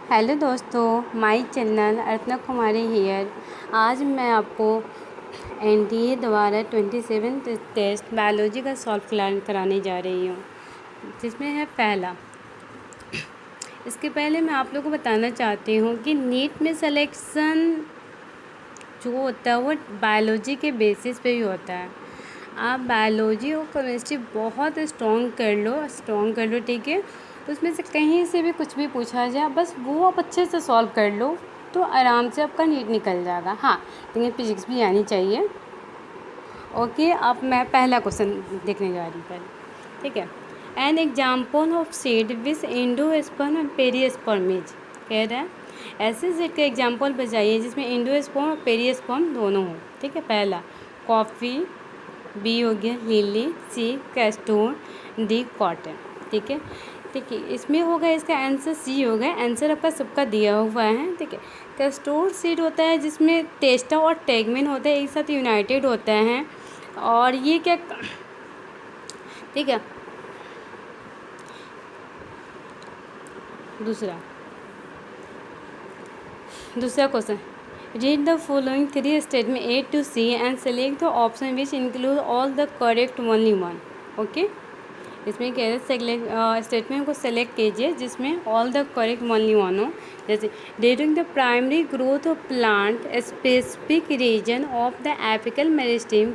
Hello दोस्तों, my channel Archana Kumari here. आज मैं आपको एनडीए द्वारा 27th टेस्ट बायोलॉजी का सॉल्व कराने जा रही हूँ, जिसमें है पहला। इसके पहले मैं आप लोगों को बताना चाहती हूँ कि नीट में सिलेक्शन जो होता है वो बायोलॉजी के बेसिस पे ही होता है। आप बायोलॉजी और केमिस्ट्री बहुत स्ट्रॉन्ग कर लो, ठीक है। तो उसमें से कहीं से भी कुछ भी पूछा जाए, बस वो आप अच्छे से सॉल्व कर लो तो आराम से आपका नीट निकल जाएगा। हाँ, लेकिन फिजिक्स भी आनी चाहिए। ओके, अब मैं पहला क्वेश्चन देखने जा रही हूँ, ठीक है। An example of seed which endosperm and perisperms कह रहा है, ऐसे सीड का एग्जाम्पल बताइए जिसमें एंडोस्पर्म और पेरिस्पर्म दोनों हो, ठीक है। पहला कॉफ़ी, बी हो गया लिली, सी कैस्टोर, डी कॉटन, ठीक है। इसमें होगा, इसका आंसर सी होगा। आंसर आपका सबका दिया हुआ है, ठीक है। कैस्टोर सीड होता है जिसमें टेस्टा और टैगमेन होता है, एक साथ यूनाइटेड होते हैं। और ये क्या, ठीक है। दूसरा question, read the following 3 statement A to C and select the option which include all the correct only one. Okay, इसमें कह रहे स्टेटमेंट को सेलेक्ट कीजिए जिसमें all the correct only one हो। जैसे during the primary growth of plant specific region of the apical meristem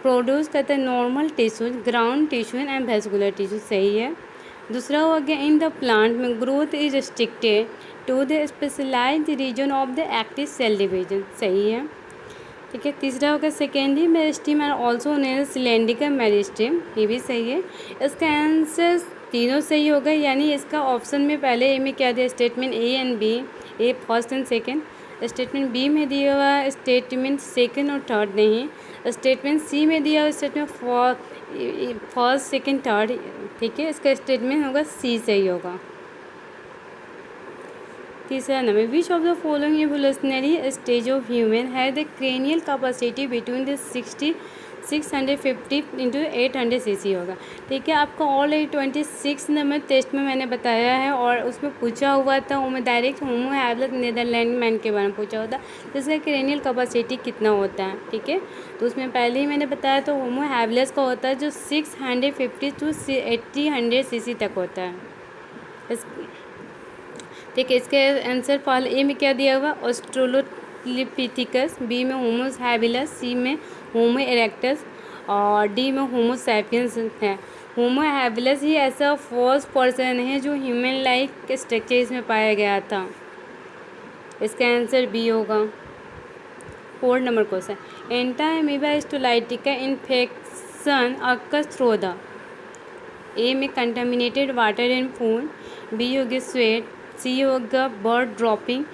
produce करता है normal tissues, ground tissue and vascular tissue, सही है। दूसरा हो गया, इन द प्लांट में growth is restricted to the specialized region of the active cell division, सही है, ठीक है। तीसरा होगा, secondary meristem are also known cylindrical meristem, ये भी सही है। इसका आंसर तीनों सही होगा, यानी इसका ऑप्शन में पहले ए में क्या दिया, statement A and B, A first and second. Statement B में दिया हुआ स्टेटमेंट सेकंड और थर्ड नहीं। स्टेटमेंट सी में दिया हुआ स्टेटमेंट फर्स्ट सेकंड थर्ड, ठीक है। इसका स्टेटमेंट होगा सी, सही होगा। तीसरा number, which of the following evolutionary stage of human है the cranial capacity between the 650 into 800 CC होगा, ठीक है। आपका ऑलरेडी 26 नंबर टेस्ट में मैंने बताया है और उसमें पूछा हुआ था, वो मैं direct Homo habilis Netherlands man के बारे में पूछा हुआ था, जिसका क्रेनियल कैपेसिटी कितना होता है, ठीक है। तो उसमें पहले ही मैंने बताया, तो होमो हैबिलिस का होता है जो 650 टू 800 सीसी तक होता है, ठीक है। इसके आंसर फॉल ए में क्या दिया हुआ, ऑस्ट्रेलोपिथेकस, बी में होमो हैबिलस, सी में होमो इरेक्टस और डी में होमो सैपियंस है। होमो हैबिलस ही ऐसा फर्स्ट पर्सन है जो ह्यूमन लाइक स्ट्रक्चर्स में पाया गया था, इसका आंसर बी होगा। 4 number question, Entamoeba histolytica infection occurs through the, A में contaminated water and food, B हो गया स्वेट, सी हो गया बर्ड ड्रॉपिंग,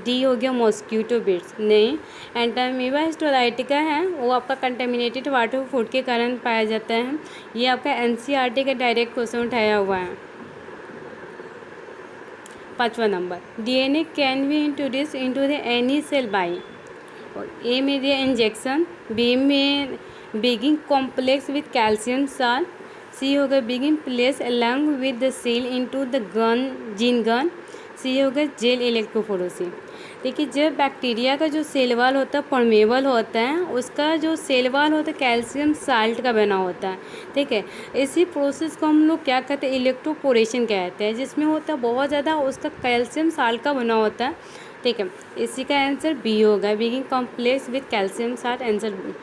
डी हो गया मॉस्क्यूटो बिट्स। नहीं, एंटामीबा हिस्टोलाइटिका है वो आपका कंटामिनेटेड वाटर फूड के कारण पाया जाता है। ये आपका एनसीईआरटी का डायरेक्ट क्वेश्चन उठाया हुआ है। 5वां number, DNA can be introduce into the any cell by, A में दिया इंजेक्शन, बी में being complex with calcium salt, C होगा begin place along with the cell into the gene gun, C होगा gel electrophoresis. देखिए, जब bacteria का जो cell wall होता है परमेबल होता है, उसका जो सेल वाल होता है कैल्शियम साल्ट का बना होता है, ठीक है। इसी प्रोसेस को हम लोग क्या कहते हैं, इलेक्ट्रोपोरेशन कहते हैं, जिसमें होता है बहुत ज़्यादा उसका कैल्शियम साल्ट का बना होता है, ठीक है। इसी का आंसर बी होगा, begin complex with calcium salt, answer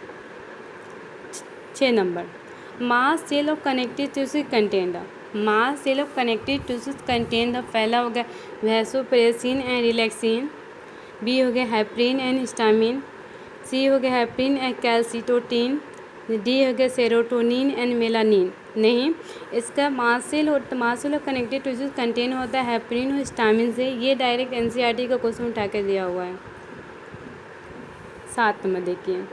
6 number, mast cell of connective tissue contain the, mast cell of connective tissues contain the, पहला हो गया वैसोप्रेसिन एंड रिलैक्सिन, बी हो गया हेपरिन एंड हिस्टामिन, सी हो गया हेपरिन एंड कैल्सिटोनिन, डी हो गया serotonin and melanin. नहीं, इसका mass cell of connective tissues contain होता है हेपरिन और हिस्टामिन से, ये डायरेक्ट एनसीईआरटी का क्वेश्चन उठा के दिया हुआ है। 7 नंबर देखिए,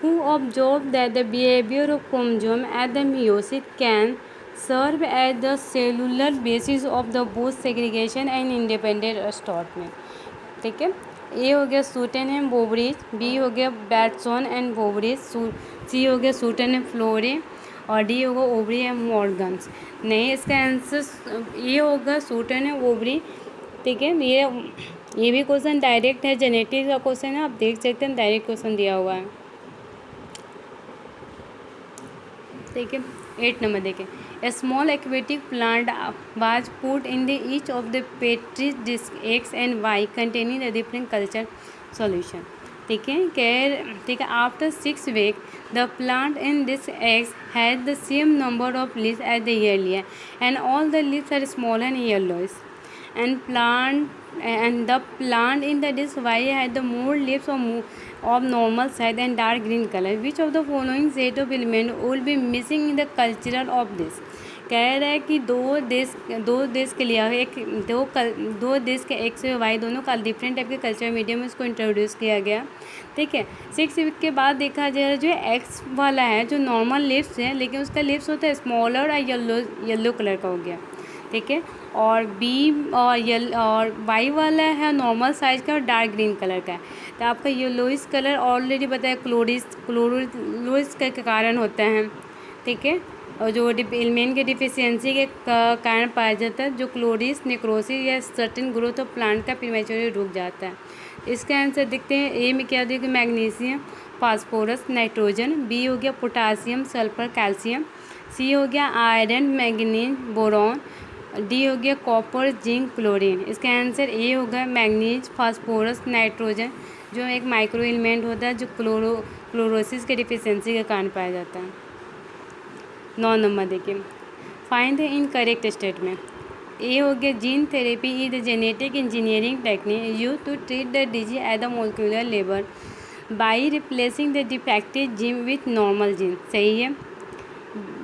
who observed that the behavior of chromosome at the meiosis can serve as the cellular basis of the both segregation and independent assortment, ठीक है। ए हो गया सूटन एंड बोवरीज, बी हो गया बैटसॉन एंड बोवरीज, सी हो गया सूटन एंड फ्लोरे और डी होगा ओवरी एंड मॉर्गन्स। नहीं, इसका आंसर ये होगा सूटन एंड ओवरी ठीक है। ये भी क्वेश्चन डायरेक्ट है, जेनेटिक्स का क्वेश्चन है, आप देख सकते हैं डायरेक्ट क्वेश्चन दिया हुआ है। ठीक है। 8 नंबर देखें, a small aquatic plant was put in the each of the petri disc X and Y containing the different culture solution. ठीक है, ठीक है, after 6 week the plant in this eggs had the same number of leaves as the earlier and all the leaves are small and yellowish and the plant in the dish Y had the more leaves of normal size and dark green color. Which of the following set of element will be missing in the cultural of this? कह रहा है कि दो देश के लिए दो देश के एक्स और वाई दोनों का डिफरेंट टाइप के कल्चर मीडियम में उसको इंट्रोड्यूस किया गया। ठीक है। 6 वीक के बाद देखा जाए जो एक्स वाला है जो नॉर्मल लिप्स है, लेकिन उसका लिप्स होता है स्मॉलर और येलो कलर का हो गया। ठीक है। और बी और वाई वाला है नॉर्मल साइज़ का और डार्क ग्रीन कलर का है। तो आपका येलोइस कलर ऑलरेडी बताया क्लोरोस के कारण होता है। ठीक है। और जो एलिमेंट के डिफिशियंसी के कारण पाया जाता है, जो क्लोरिस नेक्रोसिस या सर्टेन ग्रोथ ऑफ प्लांट का प्रीमेच्योरली रुक जाता है। इसका आंसर देखते हैं। ए में क्या देखिए, मैग्नीशियम, फास्फोरस, नाइट्रोजन। बी हो गया पोटासियम, सल्फर, कैल्शियम। सी हो गया आयरन, मैग्नीज, बोरॉन। डी हो गया कॉपर, जिंक, क्लोरीन। इसका आंसर ए होगा मैग्नीज, फास्फोरस, नाइट्रोजन, जो एक माइक्रो एलिमेंट होता है जो क्लोरोसिस के डिफिशियंसी के कारण पाया जाता है। 9 नंबर देखिए, find the incorrect statement. A हो गया gene therapy is the genetic engineering technique use to treat the disease at the molecular level by replacing the defective gene with normal gene. सही है।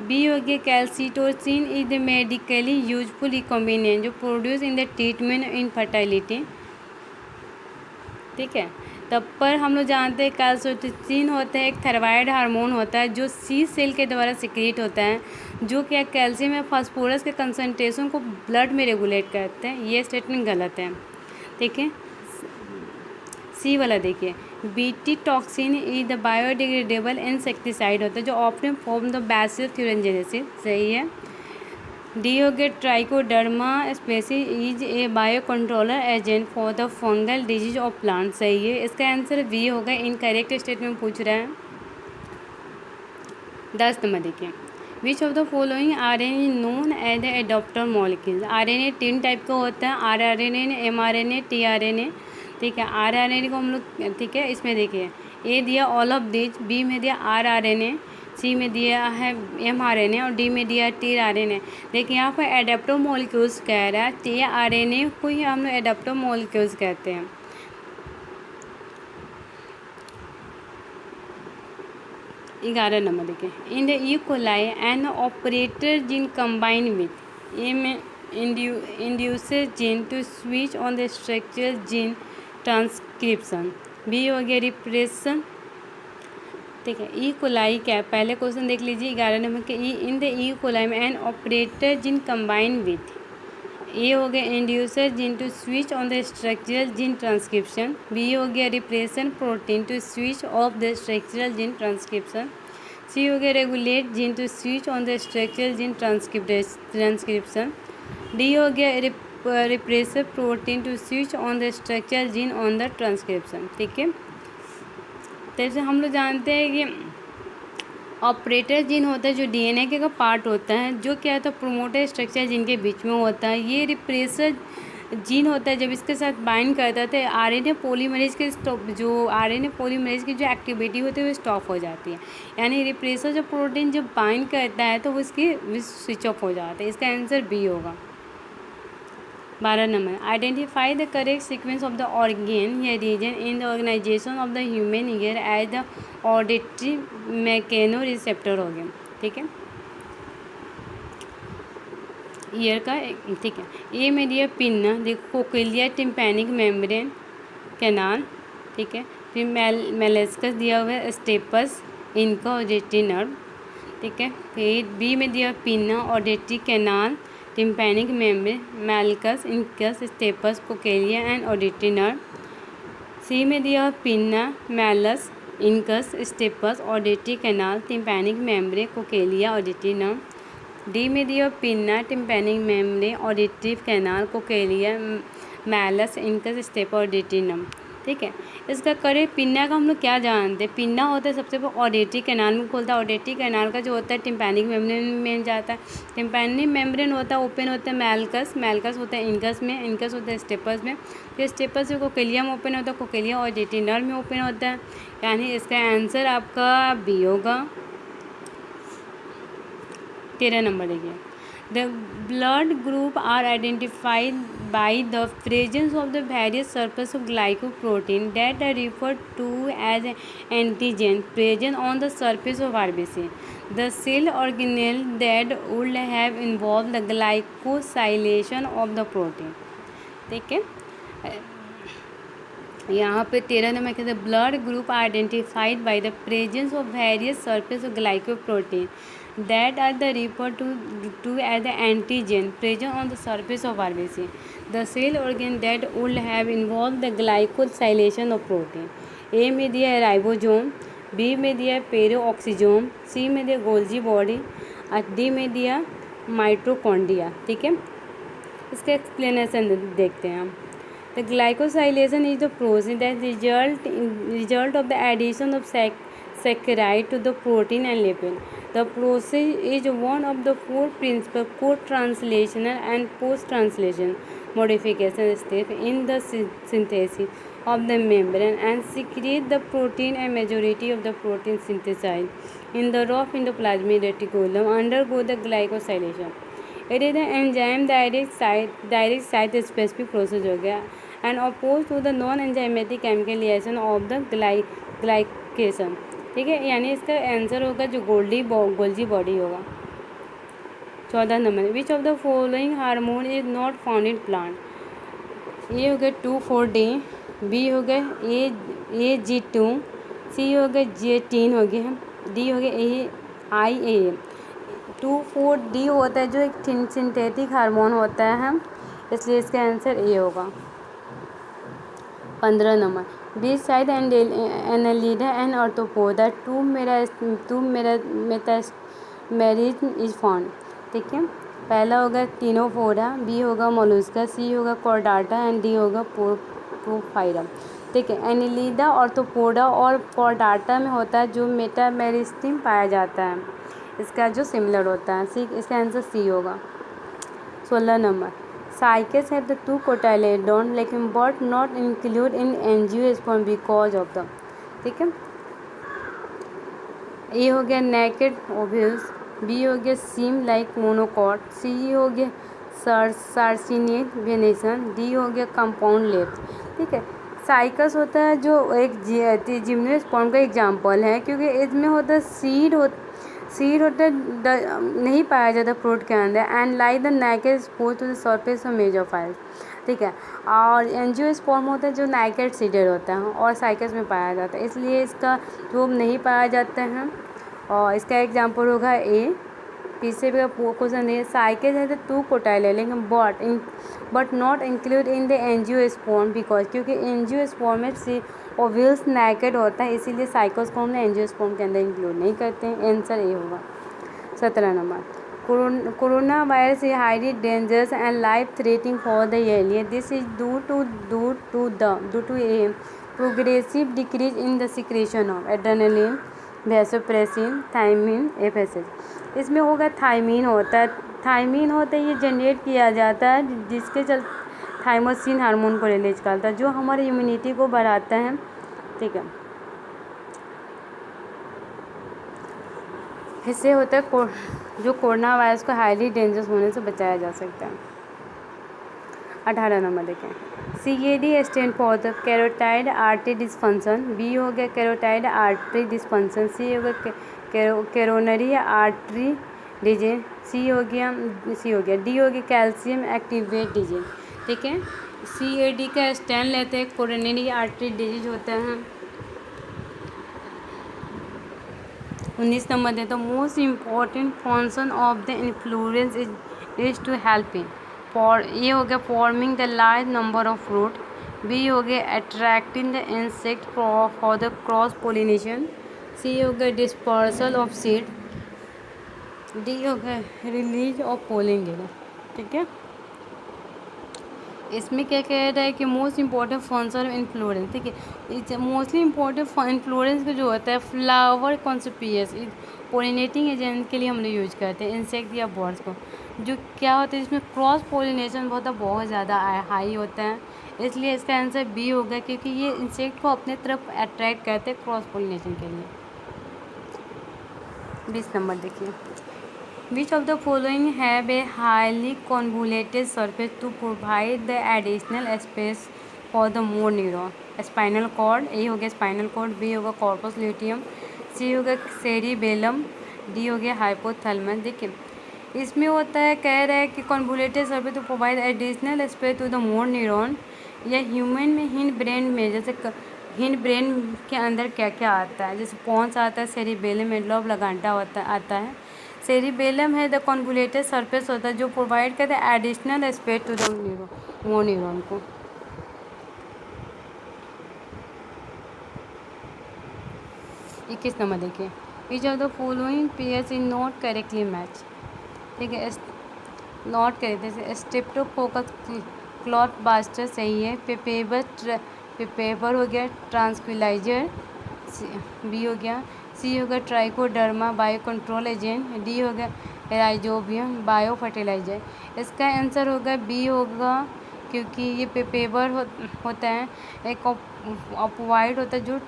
बी हो गया calcitonin is the medically useful recombinant जो produce in the treatment in fertility. ठीक है। तब पर हम लोग जानते हैं कैल्सिटोसिन होता है एक थायराइड हार्मोन होता है जो सी सेल के द्वारा सिक्रीट होता है, जो क्या कैल्शियम या फास्फोरस के कंसंट्रेशन को ब्लड में रेगुलेट करते हैं। ये स्टेटमेंट गलत है। ठीक है। सी वाला देखिए, BT toxin is the biodegradable insecticide होता है जो optimum form the bacillus thuringiensis। सही है। डी हो गया trichoderma species is a bio controller agent for the fungal disease of plant. सही है। इसका आंसर बी होगा। इनकरेक्ट स्टेटमेंट पूछ रहा है। 10 नंबर देखिए, which of the following RNA known as the adapter molecule. RNA 3 type का होता है, rRNA, mRNA, tRNA। ठीक है। rRNA को हम लोग, ठीक है, इसमें देखिए ए दिया ऑल ऑफ दिस, बी में दिया rRNA, सी में दिया है mRNA और डी में दिया है tRNA। देखिए यहाँ पर एडाप्टर मॉलिक्यूल्स कह रहा है, tRNA को ही हम लोग एडाप्टर मॉलिक्यूल्स कहते हैं। ग्यारह नंबर देखिए, in the E coli an operator gene combine with A में induces gene to switch on the structural gene transcription. B हो गया रिप्रेशन। ठीक है। ई कोलाई क्या है, पहले क्वेश्चन देख लीजिए 11 नंबर के। E in the E coli में an operator gene combine with A हो गया inducer gene to switch on the structural gene transcription. B हो गया repression protein to switch off the structural gene transcription. C हो गया regulate gene to switch on the structural gene transcription. D हो गया repressor protein to switch on the structural gene on the transcription. ठीक है। जैसे हम लोग जानते हैं कि ऑपरेटर जीन होता है जो DNA के का पार्ट होता है, जो क्या होता है प्रोमोटर स्ट्रक्चर जीन के बीच में होता है। ये रिप्रेसर जीन होता है, जब इसके साथ बाइंड करता है तो RNA पॉलीमरेज के जो जो एक्टिविटी होती है वो स्टॉप हो जाती है। यानी रिप्रेसर जो प्रोटीन जब बाइंड करता है तो उसकी स्विच ऑफ हो जाता है। इसका आंसर बी होगा। 12 number, identify the correct sequence of the organ या region in the organisation of the human ear as the auditory mechanoreceptor हो गया। ठीक है। ईयर का, ठीक है। ए में दिया पिन्ना, देखो कोक्लिया टिम्पैनिक मेम्ब्रेन कैनाल। ठीक है। फिर मेलेस्कस दिया हुआ है स्टेपस इनका ऑडिटरी नर्व। ठीक है। फिर बी में दिया pinna auditory canal tympanic membrane malleus incus stapes cochlea and auditory nerve. C में दिया pinna malleus incus stapes auditory canal tympanic membrane cochlea auditory nerve. D में दिया pinna tympanic membrane auditory canal cochlea malleus, incus, stapes और डिटिनम। ठीक है, इसका करे पिन्ना का हम लोग क्या जानते हैं। पिन्ना होता है सबसे पहले ऑडिटरी कैनाल में खोलता है। ऑडिटरी कैनाल का जो होता है टिम्पैनिक मेम्ब्रेन में जाता है। टिम्पैनिक मेम्ब्रेन होता है ओपन होता है मैलकस, मैलकस होता है इनकस में, इनकस होता है स्टेपस में, फिर स्टेपस से कोकेलियम ओपन होता है, कोकेलियम और डिटिनल में ओपन होता है। यानी इसका आंसर आपका बी होगा। 13 नंबर देखिए, the blood group are identified by the presence of the various surface of glycoprotein that are referred to as antigen present on the surface of RBC. The cell organelle that would have involved the glycosylation of the protein. ठीक है, यहाँ पे 13 number कहते हैं blood group identified by the presence of various surface of glycoprotein that are the referred to as the antigen present on the surface of RBC. The cell organ that would have involved the glycosylation of protein. A में दिया है ribosome, B में दिया है पेरोऑक्सीजोम, C में दिया Golgi body और D में दिया माइटोकॉन्ड्रिया। ठीक है, इसका एक्सप्लेनेशन देखते हैं हम। The glycosylation is the process that result of the addition of saccharide to the protein and lipid. The process is one of the four principal co-translational and post-translation modification steps in the synthesis of the membrane and secrete the protein, and majority of the protein synthesized in the rough endoplasmic reticulum undergo the glycosylation. It is an enzyme direct site specific process हो गया and opposed to the non-enzymatic chemical reaction of the glycation. ठीक है, यानी इसका answer होगा जो Golgi body होगा। 14 number, which of the following hormone is not found in plant. A हो गया 2,4-D, बी हो गया AG2, सी हो गया G18 हो गया, डी हो गया IA। 2,4-D होता है जो एक सिंथेटिक हार्मोन होता है, इसलिए इसका आंसर ए होगा। 15 number, Beside Annelida and Arthropoda, two metamerism is found. ठीक है, पहला होगा टिनोफोरा, बी होगा मोलुस्का, सी होगा कॉर्डाटा एंड डी होगा प्रोफाइरा। ठीक है, एनिलिडा, ऑर्थोपोडा और कॉर्डाटा में होता है जो मेटामेरिस्टिम पाया जाता है, इसका जो सिमिलर होता है। सी, इसका आंसर सी होगा। 16 नंबर, साइकेस हैव द 2 कोटाइलेडोन लेकिन but not include in angiosperm because of the. ठीक है, ए हो गया नेकेड ओव्यूल्स, बी हो गया सीम लाइक मोनोकॉट, सी हो गया सार्सिनेट वेनेसन, डी हो गया कंपाउंड लेप्स। ठीक है, साइकस होता है जो एक जिम्नोस्पर्म का एग्जाम्पल है, क्योंकि इसमें होता है सीड होता नहीं पाया जाता फ्रूट के अंदर and like the naked exposed to the surface of mesophylls. ठीक है, और एंजियोस्पर्म होता है जो नेकेड सीडेड होता है और साइकस में पाया जाता है, इसलिए इसका जो नहीं पाया जाता है। और इसका एग्जांपल होगा ए। पीछे भी क्वेश्चन है, साइकस है तो 2 कोटाइल है लेकिन but not include in the angiosperm because, क्योंकि एंजियोस्पर्म में से ओव्यूल्स नेकेड होता है, इसीलिए साइकोस को हमने एंजियोस्पर्म के अंदर इंक्लूड नहीं करते हैं। आंसर ए होगा। 17 number, corona virus is highly dangerous and life threatening for the alien. This is due to a progressive decrease in the secretion of adrenaline, vasopressin, thiamine, FSH। इसमें होगा thiamine होता है ये generate किया जाता है जिसके चलते थाइमोसिन हार्मोन को रिलीज करता है जो हमारे इम्यूनिटी को बढ़ाता है। ठीक है, इससे होता है जो कोरोना वायरस को हाईली डेंजरस होने से बचाया जा सकता है। 18 नंबर देखें, CAD stand for the carotid artery dysfunction, B हो गया कैरोटाइड आर्टरी डिस्फंक्शन, सी हो गया कैरोनरी आर्टरी डिजीज, डी हो गया कैल्शियम एक्टिवेट डिजीज। ठीक है, CAD का स्टैंड लेते हैं, कोरोनरी आर्टरी डिजीज होता है। 19 नंबर दें तो most important function of the inflorescence is to help for, ये हो गया forming the large number of fruit, B हो गया attracting the insect for the cross pollination, C हो गया डिस्पर्सल ऑफ सीड, डी हो गया रिलीज ऑफ पोलिन। ठीक है, इसमें क्या कह रहा है कि most important function of inflorescence, ठीक है। मोस्टली इम्पॉर्टेंट इन्फ्लोरेंस का जो होता है फ्लावर कॉन्सिपियस पोलिनेटिंग एजेंट के लिए हम लोग यूज करते हैं इंसेक्ट या बर्ड्स को। जो क्या होता है इसमें क्रॉस पोलिनेशन बहुत ज़्यादा हाई होता है, इसलिए इसका आंसर बी होगा, क्योंकि ये इंसेक्ट को अपने तरफ अट्रैक्ट करते हैं क्रॉस पोलिनेशन के लिए। 20 नंबर देखिए, Which of the following have a highly convoluted surface to provide the additional space for the more neuron? Spinal cord, A हो गया स्पाइनल कॉर्ड, बी होगा कॉर्पस ल्यूटियम, सी होगा cerebellum, D हो गया hypothalamus. देखिए इसमें होता है, कह रहा है कि convoluted surface to provide additional space to the more neuron. या ह्यूमन में हिंड ब्रेन में, जैसे हिंड ब्रेन के अंदर क्या क्या आता है, जैसे पॉन्स आता है, सेरिबेलम, मेडुला ऑब्लांगेटा आता है। सेरिबेलम है द कॉन्वोल्यूटेड सरफेस होता है जो प्रोवाइड करता है additional space to the more neuron को। 21 नंबर देखिए, which of the following pairs is not correctly match, ठीक है। नॉट करेक्ट, जैसे स्ट्रेप्टोकोकस क्लॉथ बास्टर सही है, पेपेबर हो गया, ट्रांसक्विलाइजर बी हो गया, सी हो गया trichoderma bio control agent, D हो गया राइजोबियम बायो फर्टिलाइजर। इसका आंसर होगा बी होगा, क्योंकि ये पेपेबर होता है, एक अपवाइड होता है जो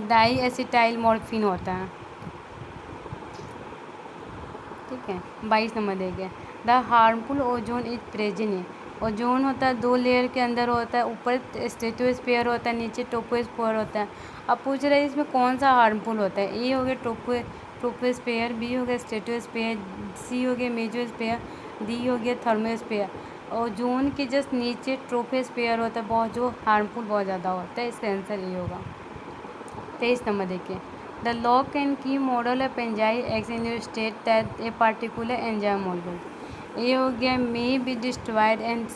डाई एसिटाइल मॉर्फिन होता है, ठीक है। 22 नंबर देंगे, the harmful ozone is present है। ओजोन होता है 2 लेयर के अंदर होता है, ऊपर स्ट्रेटोस्फीयर होता है, नीचे ट्रोपोस्फीयर होता है। अब पूछ रहे हैं इसमें कौन सा हार्मफुल होता है, ए हो गया ट्रोपोस्फीयर, बी हो गया स्ट्रेटोस्फीयर, सी हो गया मेसोस्फीयर, डी हो गया थर्मोस्फीयर। ओजोन के जस्ट नीचे ट्रोपोस्फीयर होता है, बहुत जो हार्मफुल बहुत ज़्यादा होता है, इसका आंसर ए होगा। 23 नंबर देखिए, the lock and key model of enzyme X in state that a particular enzyme molecule. ये हो गया may be destroyed and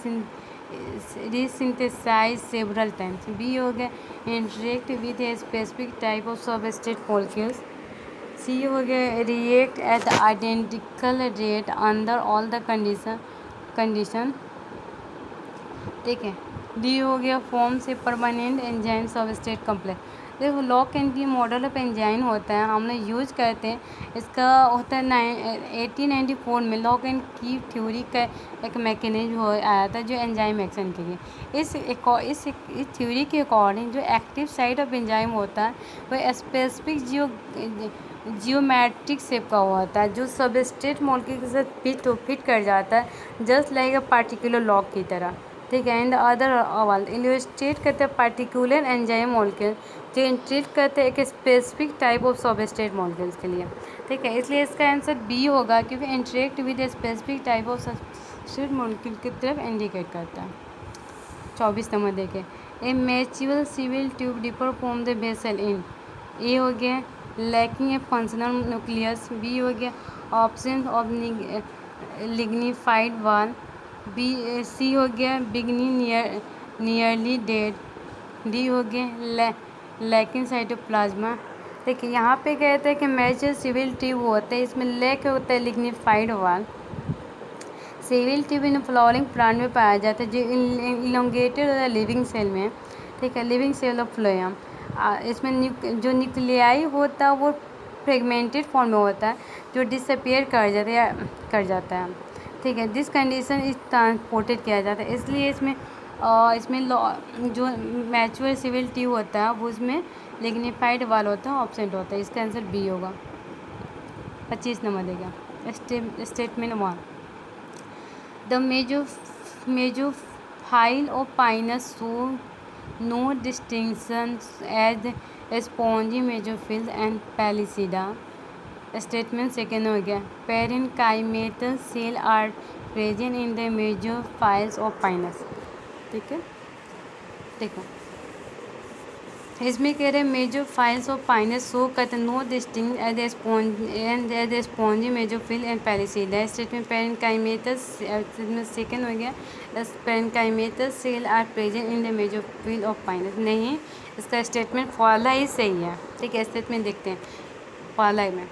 resynthesize several times. B हो गया interact with a specific type of substrate molecules. C हो गया react at identical rate under all the condition, ठीक है। D हो गया फॉर्म से परमानेंट एंजाइम सबस्ट्रेट कॉम्प्लेक्स। देखो lock and key model of enzyme होता है, हम लोग यूज करते हैं, इसका होता है 1894 में लॉक एंड की थ्योरी का एक मैकेनिज्म आया था जो एंजाइम एक्शन के लिए। इस थ्योरी के अकॉर्डिंग जो एक्टिव साइट ऑफ एंजाइम होता है वह स्पेसिफिक जियोमेट्रिक शेप का होता है जो सबस्ट्रेट मॉलिक्यूल के साथ फिट कर जाता है, just like a particular lock की तरह, ठीक है। एंड अदर अवल इलस्ट्रेट करते हैं पार्टिकुलर एंजाइम मॉलिक्यूल जो इंट्रेट करते हैं एक specific type of substrate molecules के लिए, ठीक है। इसलिए इसका आंसर बी होगा, क्योंकि interact with a specific type of substrate molecule की तरफ इंडिकेट करता है। 24 नंबर देखें, a mature sieve tube differ from the vessel in. A हो गया lacking a functional nucleus, B हो गया option of lignified wall, B C हो गया बिगनी नियरली डेड, डी हो गया लैकिंग साइटोप्लाज्मा। देखिए यहाँ पे कहते हैं कि मैच्योर सिविल ट्यूब होते हैं, इसमें लैक होता है lignified wall. Sieve tube in flowering plant में पाया जाता है जो इलोंगेटेड होता है लिविंग सेल में, ठीक है, लिविंग सेल ऑफ फ्लोएम। इसमें जो न्यूक्लियाई होता है वो फ्रेगमेंटेड फॉर्म में होता है जो डिसअपियर कर जाता है, ठीक है। दिस कंडीशन इज ट्रांसपोर्टेड किया जाता है, इसलिए इसमें जो मैच्योर सिविल ट्यूब होता है वो उसमें लिग्निफाइड वाल होता है, ऑब्सेंट होता है, इसका आंसर बी होगा। 25 नंबर देगा statement 1, the mesophyll of Pinus show no distinction as spongy mesophyll and palisade. Statement second हो गया, parenchymatous cell are present in the mesophylls of Pinus, ठीक है। देखो इसमें कह रहे हैं मेजोफाइल्स ऑफ पाइनस शो करते no distinction as a spongy mesophyll and palisade. Statement parenchymatous second हो गया, parenchymatous cell are present in the mesophyll of Pinus. नहीं, इसका स्टेटमेंट पहला ही सही है, ठीक है। स्टेटमेंट देखते हैं पहला में,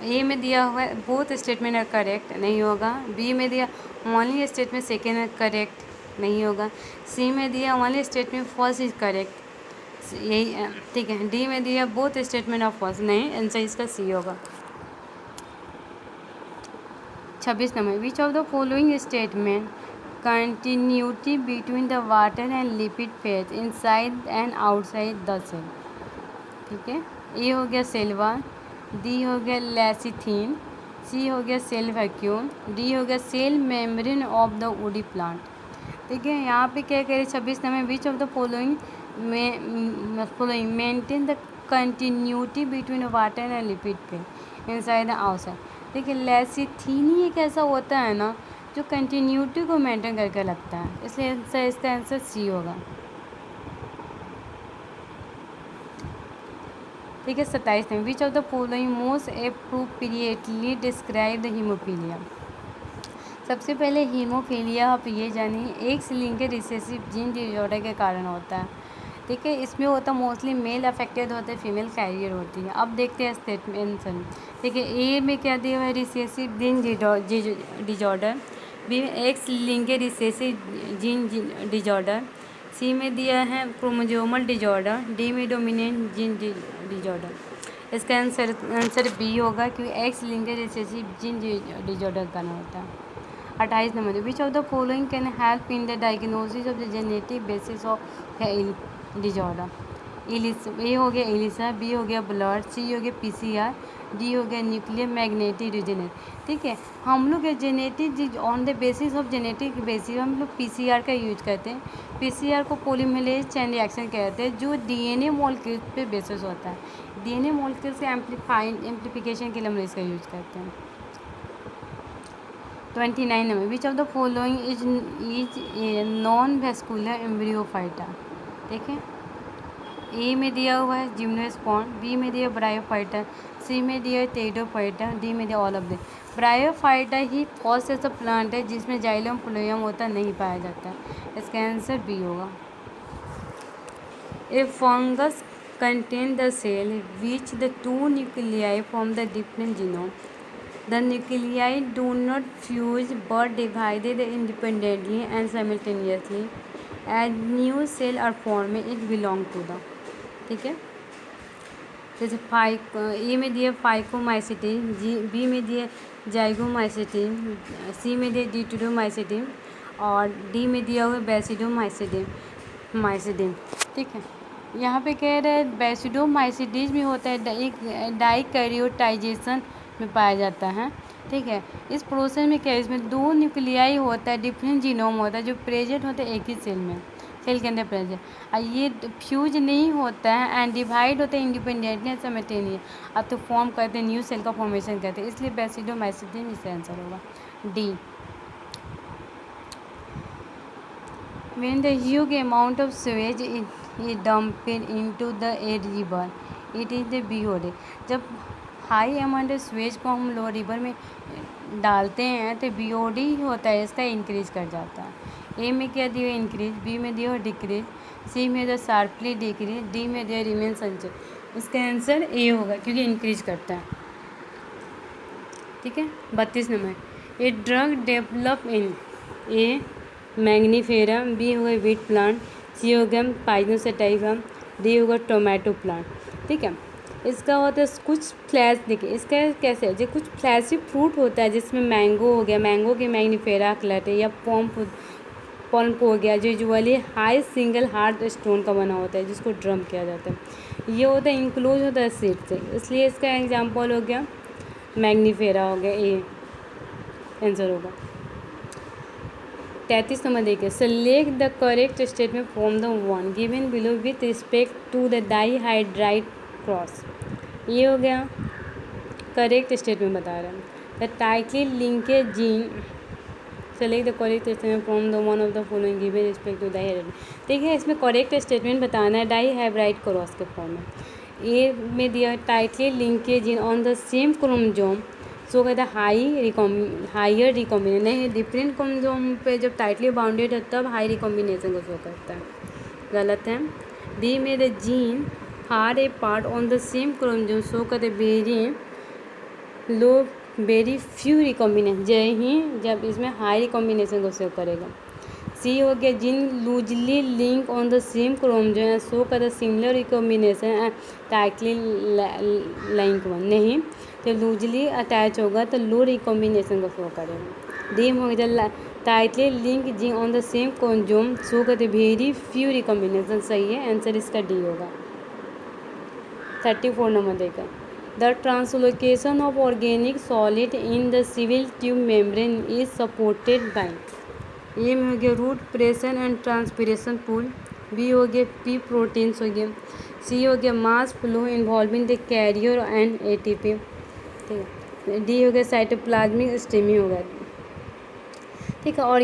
ए में दिया हुआ है बोथ स्टेटमेंट आर करेक्ट, नहीं होगा। बी में दिया ओनली स्टेटमेंट सेकेंड है करेक्ट, नहीं होगा। सी में दिया only statement first is correct, यही ठीक है। डी में दिया बोथ स्टेटमेंट ऑफ फर्स्ट, नहीं, आंसर इसका सी होगा। 26 number, which of the following statement continuity between the water and lipid phase inside and outside the cell, ठीक है। ए हो गया सेल्वा, डी हो गया लेसिथीन, सी हो गया सेल वैक्यूम, डी हो गया cell membrane of the woody plant, ठीक है। यहाँ पे क्या कह रहे 26 number, which of the following maintain the continuity between water and lipid phase inside and outside, देखिए लेसिथीन ही एक ऐसा होता है ना जो कंटिन्यूटी को मेंटेन करके लगता है, इसलिए इसका आंसर सी होगा, ठीक है। 27 में, विच of the following most appropriately describe the haemophilia, सबसे पहले हीमोफीलिया आप ये जानिए एक लिंकेज रिसेसिव जीन डिसऑर्डर के कारण होता है, ठीक है। इसमें होता मोस्टली मेल अफेक्टेड होता है, फीमेल कैरियर होती है। अब देखते हैं स्टेटमेंट, ठीक है। ए में क्या दिया हुआ है रिसेसिव जीन डिसऑर्डर, बी में X linkage recessive gene disorder, C में दिया है क्रोमोसोमल डिसऑर्डर, डी में डोमिनेंट जीन डिसऑर्डर। इसका आंसर बी होगा क्योंकि X linkage recessive gene disorder का नाम होता है। 28 number, which of the following can help in the diagnosis of the genetic basis of disorder, A हो गया एलिसा, बी हो गया ब्लड, सी हो गया पीसीआर, डी हो गया न्यूक्लियर मैग्नेटिक रेजोनेंस, ठीक है। हम लोग genetic on the basis of genetic basis हम लोग पीसीआर का यूज करते हैं। पीसीआर को पॉलीमरेज चेन रिएक्शन कहते हैं, जो डीएनए मॉलिक्यूल्स पे बेसिस होता है। डीएनए मॉलिक्यूल्स के एम्प्लीफिकेशन के लिए हम लोग इसका यूज करते हैं। 29 number, which of the following is a non vascular embryophyta, ठीक है। ए में दिया हुआ है जिम्नोस्पोर्न, बी में दिया ब्रायोफाइटा, सी में दिया टेरिडोफाइटा, डी में दिया all of the. Bryophyta he first ऐसा प्लांट है जिसमें जाइलम फ्लोएम होता नहीं पाया जाता, इसका आंसर बी होगा। A fungus contain the cell which the two nuclei from the different genome, the nuclei do not fuse but divided independently and simultaneously as new cell are form, it belong to the, ठीक है। जैसे ए में दिए फाइकोमाइसिटीन, B में दिए जाइगोमाइसिटीन, सी में दिए डिट्रोमाइसिटीन और डी में दिया हुआ बेसिडोमाइसिटीन, ठीक है। यहाँ पे कह रहे हैं बेसिडोमाइसिटीज में होता है एक डाइकैरियोटाइजेशन में पाया जाता है, ठीक है। इस प्रोसेस में क्या है, इसमें दो न्यूक्लियाई होता है, डिफरेंट जीनोम होता है जो प्रेजेंट होता है एक ही सेल में, सेल के अंदर प्रेजेंट, और ये फ्यूज नहीं होता है एंड डिवाइड होता है इंडिपेंडेंटली सिमल्टेनियस, अब तो फॉर्म करते हैं न्यू सेल का फॉर्मेशन करते हैं, इसलिए बेसिडोमाइसिटीन इसका आंसर होगा D. When the huge amount of sewage is dumped into the a river, it is the BOD. जब हाई अमाउंट ऑफ स्वेज को हम लोग रिवर में डालते हैं तो BOD होता है, इसका इंक्रीज कर जाता है। ए में क्या दिया इंक्रीज, बी में दिया डिक्रीज, सी में दिया शार्पली डिक्रीज, डी में दिया रिमेन संचय, इसका आंसर ए होगा क्योंकि इंक्रीज करता है, ठीक है। 32 number, A drug develop in a Mangifera, B होगा वीट प्लांट, सी होगा पाइनोसेटाइवम, डी होगा टोमेटो प्लांट, ठीक है। इसका होता है कुछ फ्लैश, देखिए इसका कैसे है, जो कुछ फ्लैशी फ्रूट होता है जिसमें मैंगो हो गया, मैंगो के मैग्नीफेरा क्लटे या पल्प हो गया, जो usually high single hard stone का बना होता है जिसको ड्रम किया जाता है, ये होता है इंक्लोज होता है सीड से, इसलिए इसका एग्जाम्पल हो गया मैग्नीफेरा हो गया, ए आंसर होगा। 33 नंबर देखिए, select the correct statement from the one given below with respect to the dihybrid cross, ये हो गया करेक्ट स्टेटमेंट बता रहे हैं। The tightly linkage gene, select the correct statement from the one of the following given respect to dihybrid, देखिए इसमें correct statement बताना है डाईहाइड्राइड क्रॉस के फॉर्म में। ए में दिया tightly linkage gene on the same chromosome, so कहता है हाइयर रिकॉम्बिनेशन, नहीं डिफरेंट क्रोमोसोम पे जब टाइटली बाउंडेड है तब हाई रिकॉम्बिनेशन को शो करता है, गलत है। डी में the gene are apart on the same chromosome, show कहते very low very few recombination, जय ही जब इसमें हाई रिकॉम्बिनेशन को शो करेगा। सी हो गया gene loosely link on the same chromosome show कर the similar recombination tightly link one, नहीं तो लूजली अटैच होगा तो लो रिकॉम्बिनेशन को शो करेगा। डी हो गया tightly link gene on the same chromosome show करते वेरी फ्यू रिकॉम्बिनेशन, सही है, आंसर इसका डी होगा। 34 नंबर देखा, the translocation of organic solid in the sieve tube membrane is supported by. A में हो गया root pressure and transpiration pull, B हो गया पी प्रोटीन्स हो गया, सी हो गया mass flow involving the carrier and ATP, ठीक है, डी हो गया साइटोप्लाज्मिक स्टेमी हो गया, ठीक है। और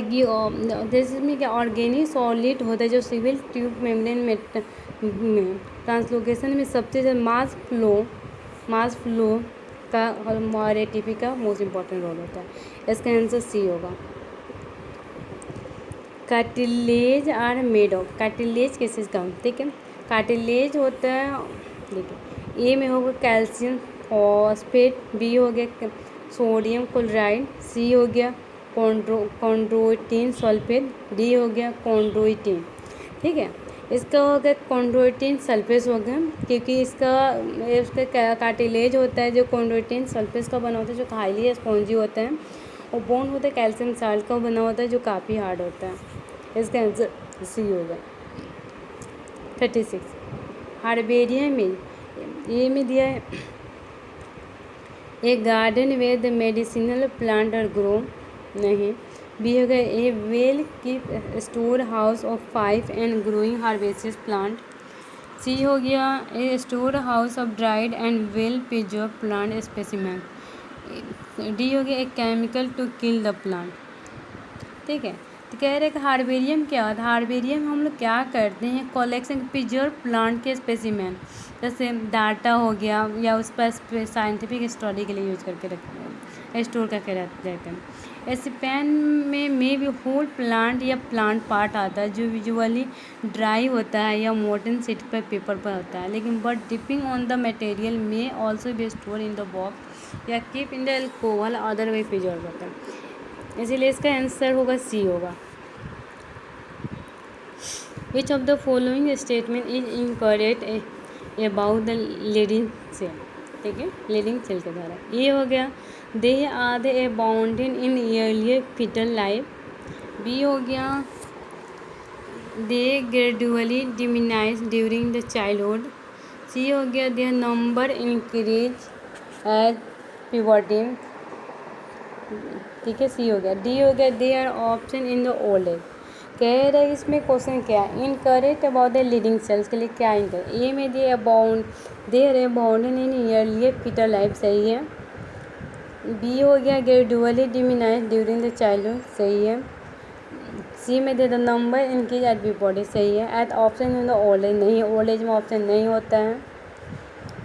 जैसे में क्या ऑर्गेनिक सॉलिड होता है जो सिविल ट्यूब मेम्ब्रेन में ट्रांसलोकेशन में सबसे ज़्यादा मास फ्लो का और एटीपी का मोस्ट इम्पॉर्टेंट रोल होता है, इसका आंसर सी होगा। Cartilage are made of, cartilage किस चीज़ का, ठीक है, कार्टिलेज होता है, देखिए ए में होगा कैल्शियम फॉस्फेट, बी हो गया सोडियम क्लोराइड, सी हो गया कॉन्ड्रोइटिन सल्फेट, डी हो गया कॉन्ड्रोइटिन, ठीक है। इसका हो गया कॉन्ड्रोइटिन सल्फेट हो गया, क्योंकि इसका कार्टिलेज होता है जो कॉन्ड्रोइटिन सल्फेट का बना होता है जो हाईली स्पॉन्जी होता है, और बोन होता है कैल्शियम साल्ट का बना होता है जो काफ़ी हार्ड होता है, इसका आंसर सी होगा। 36 हार्बेरियम में ये में दिया है A garden where the medicinal plant are grow, नहीं, बी हो गया a well keep store house of 5 and growing herbaceous plant, C हो गया a store house of dried and well preserve plant specimen, D हो गया a chemical to kill the plant, ठीक है। तो कह रहे कि हार्बेरियम क्या होता है, हार्बेरियम हम लोग क्या करते हैं, कलेक्शन प्रिजर्व प्लांट के स्पेसिमेन जैसे डाटा हो गया या उस पर साइंटिफिक स्टडी के लिए यूज करके रखते हैं, स्टोर करके रहते हैं। स्पेन में भी होल प्लांट या प्लांट पार्ट आता है जो विजुअली ड्राई होता है या मोटन शीट पर पेपर पर होता है, लेकिन but depending on the material में also be store in the box या keep in the alcohol otherwise preserve होता है, इसीलिए इसका आंसर होगा सी होगा। Which of the following statement is incorrect about the Leydig cell, ठीक है, लीडिंग सेल के द्वारा, ये हो गया they are the abounded in early foetal life, B हो गया they gradually diminish during the childhood, C हो गया their number increase as puberty, ठीक है, सी हो गया, डी हो गया they are option in the old age. कह रहे इसमें क्वेश्चन क्या है, incorrect about the Leydig cells के लिए क्या इनकरेक्ट, ए में they are abounded in early foetal life, सही है, बी हो गया gradually diminish during the childhood, सही है, सी में they the number increase at puberty, सही है, at option in the old as, नहीं, ओल्ड एज में ऑप्शन नहीं होता है,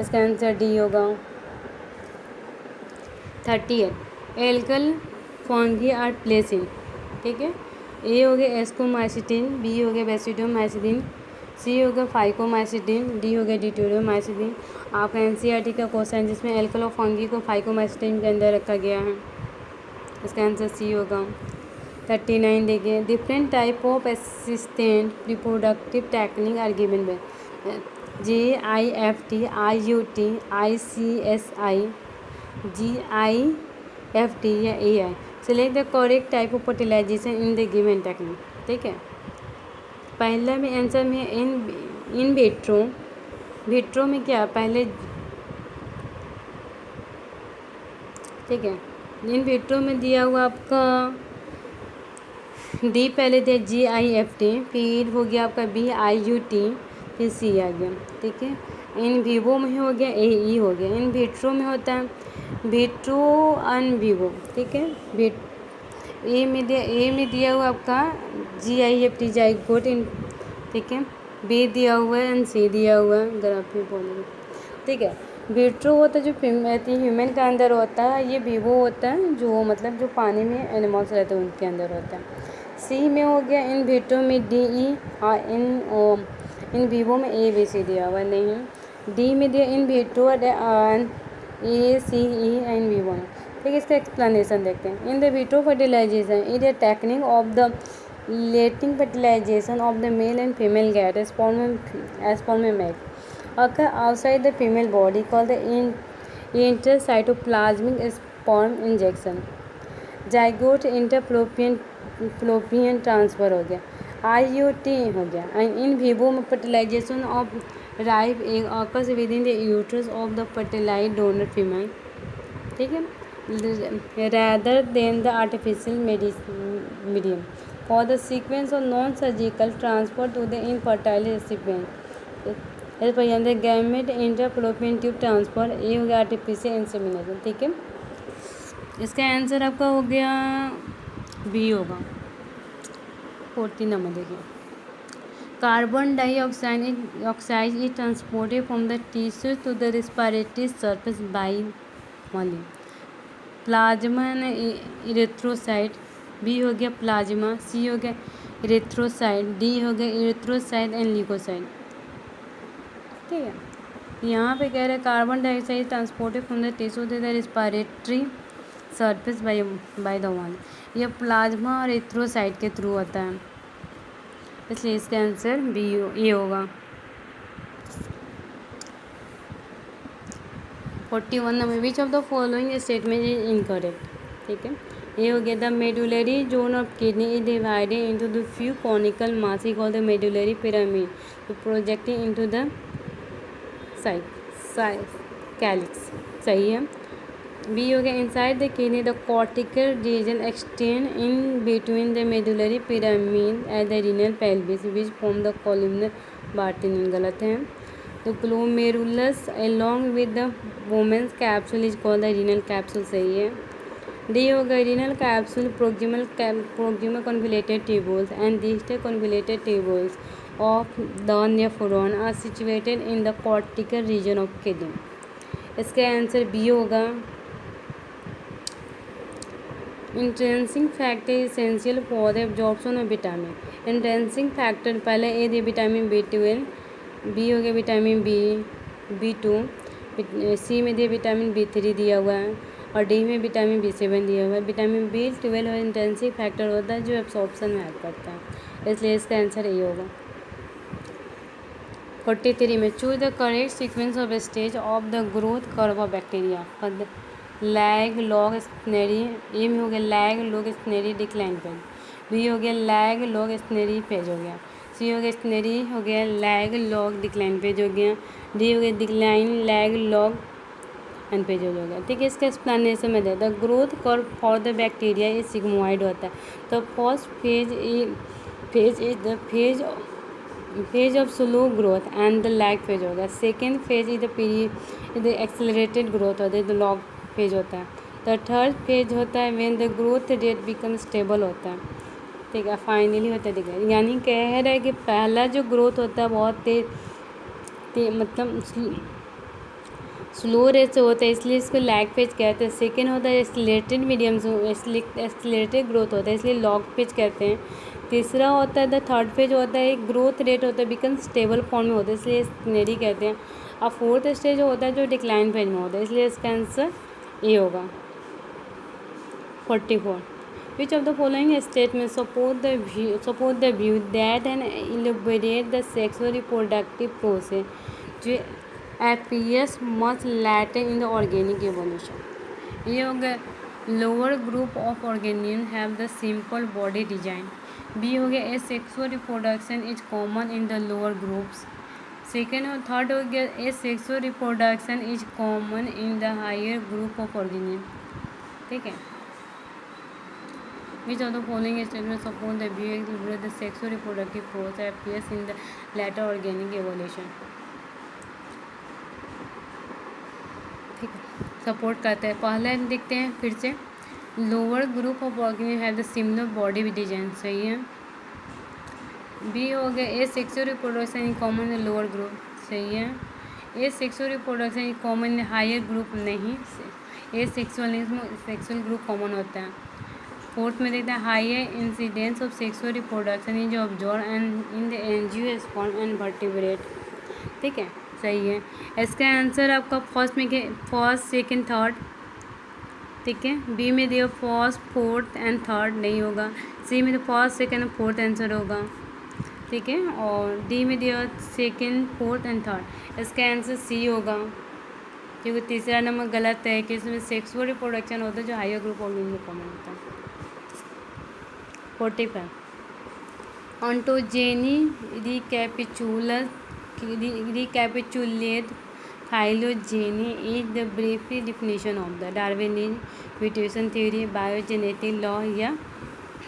इसका आंसर डी होगा। 38 एल्कल फंगी आर प्लेसिन, ठीक है, ए हो गया एस्कोमाइसिटिन, बी हो गया बेसिडोमाइसिटिन, सी हो गया फाइकोमाइसिटिन, डी हो गया डिटोरियोमाइसिटिन। आपका एनसीईआरटी का क्वेश्चन जिसमें एल्कल और फंगी को फाइकोमाइसिटिन के अंदर रखा गया है, इसका आंसर सी होगा। 39 देखिए different type of assistant reproductive technique are given by JIFT, IUT, ICSI, GIFT या AI। Select the correct type of fertilization in the given technique, ठीक है। पहला में आंसर में इन विट्रो में क्या पहले, ठीक है, इन विट्रो में दिया हुआ आपका डी पहले दिया GIFT, फिर हो गया आपका BIUT, फिर C आ गया, ठीक है। इन विवो में हो गया AE हो गया, इन विट्रो में होता है विट्रो अन विवो, ठीक है। ए में दिया हुआ आपका GIFT जाइगोट इन, ठीक है, बी दिया हुआ है एंड सी दिया हुआ है ग्राफी बोलेंगे, ठीक है। विट्रो होता है जो ह्यूमन का अंदर होता है, ये विवो होता है जो मतलब जो पानी में एनिमल्स रहते हैं उनके अंदर होता है। सी में हो गया इन विट्रो में DE, इन विवो में ABC दिया हुआ नहीं। डी में दिया in vitro ACE and V1। ठीक है, इसका एक्सप्लेनेशन देखते हैं। In the vitro fertilization is a technique of the letting fertilization of the male and female gamete sperm and egg occur outside the female body called the intercytoplasmic sperm injection। Zygote intrafallopian transfer हो गया, IUT हो गया। And in vivo में fertilization of ripe egg occurs within the uterus of the fertilized donor female. ठीक है, rather than the artificial medium for the sequence of non-surgical transfer to the infertile recipient। इस पर यहाँ gamete इंटरफलोपियन tube transfer, ये हो गया artificial insemination. ठीक है, इसका आंसर आपका हो गया बी होगा। 14 नंबर देखिए। Carbon dioxide is transported from the tissue to the respiratory surface by volume. Plasma and erythrocyte, B हो गया प्लाज्मा, सी हो गया इरेथ्रोसाइट, डी हो गया इरेथ्रोसाइट एंड ल्यूकोसाइट। ठीक है, यहाँ पे कह रहे हैं carbon dioxide transported from the tissue to the respiratory surface by the wall. यह प्लाज्मा और इरेथ्रोसाइट के थ्रू होता है, इसलिए इसका आंसर बी ये होगा। 41 number, which of the following statement is incorrect. ठीक है, ये हो गया the medullary zone of kidney is divided into the few conical mass called the medullary pyramid projecting into the calyx. सही है। बी हो गया inside the kidney the cortical region extend in between the medullary pyramid at the renal pelvis which form the columnar Bertini. गलत है। तो glomerulus along with the women's capsule is called the renal capsule। सही है। D हो गया renal capsule proximal convoluted tubules and distal convoluted tubules of the nephron are situated in the cortical region of kidney। इसका answer B होगा। Intrinsic factor essential for the absorption of vitamin. Intrinsic factor पहले ए दिया vitamin B12, B हो गया vitamin B2, सी में दिया vitamin B3 दिया हुआ है और डी में विटामिन B7 दिया हुआ है। विटामिन B12 इंट्रेंसिक फैक्टर होता है जो एब्सॉर्प्शन में हेल्प करता है, इसलिए इसका आंसर ये होगा। 43 में choose the correct sequence of stage of the growth curve of bacteria. Lag log stationary, A में हो गया lag log stationary decline phase, B हो गया लैग लॉग स्नेरी फेज हो गया, सी हो गया स्नेरी हो गया लैग लॉग डिक्लाइन फेज हो गया, डी हो गया decline lag log and phase हो गया। ठीक है, इसका एक्सप्लेनेशन में the growth curve for the bacteria is sigmoid होता है। तो first phase is the phase of slow growth and the lag phase होगा। Second phase is the accelerated growth होता है, द लॉग फेज होता है। तो थर्ड फेज होता है when the growth rate become stable होता है। ठीक है, फाइनली होता है। ठीक है, यानी कह रहा है कि पहला जो ग्रोथ होता है बहुत तेज मतलब स्लो रेट से होता है, इसलिए इसको लैग फेज कहते हैं। सेकेंड होता है एक्सेलरेटेड मीडियम से एक्सेलरेटेड ग्रोथ होता है, इसलिए लॉग फेज कहते हैं। तीसरा होता है द थर्ड फेज होता है ग्रोथ रेट होता है बिकम स्टेबल फॉर्म में होता है, इसलिए स्नेरी कहते हैं। और फोर्थ स्टेज होता है जो डिक्लाइन फेज में होता है, इसलिए इसका आंसर ये होगा। 44 विच of the following statement support the view that and elaborate the sexual reproductive process जो appears much later in the organic evolution। ये हो गया lower group of organisms have the simple body design। B हो गया asexual reproduction is common in the lower groups। Second और third हो गया asexual reproduction is common in the higher group of organisms। ठीक है, which of the following statements support the view that the sexual reproductive process appears in the later organic evolution। ठीक है, support करते हैं। पहले देखते हैं फिर से, lower group of organism have the similar body design. सही है। बी हो गया asexual reproduction in common in lower group. सही है। Asexual reproduction in common in higher group नहीं, ए सेक्सुअल ग्रुप कॉमन होता है। फोर्थ में देखते हैं higher incidence of sexual reproduction is observe and in the angiosperm and vertebrate. ठीक है, सही है। इसका आंसर आपका फर्स्ट सेकंड थर्ड, ठीक है। बी में दिया फर्स्ट फोर्थ एंड थर्ड, नहीं होगा। सी में तो फर्स्ट सेकंड फोर्थ आंसर होगा, ठीक है। और डी में दिया सेकंड फोर्थ एंड थर्ड, इसका आंसर सी होगा, क्योंकि तीसरा नंबर गलत है कि इसमें सेक्सुअल रिप्रोडक्शन होता है जो हायर ग्रुप ऑर्गेनिज्म में कॉमन होता है। 45 ontogeny recapitulate phylogeny is the brief definition of the Darwinian mutation theory biogenetic law, या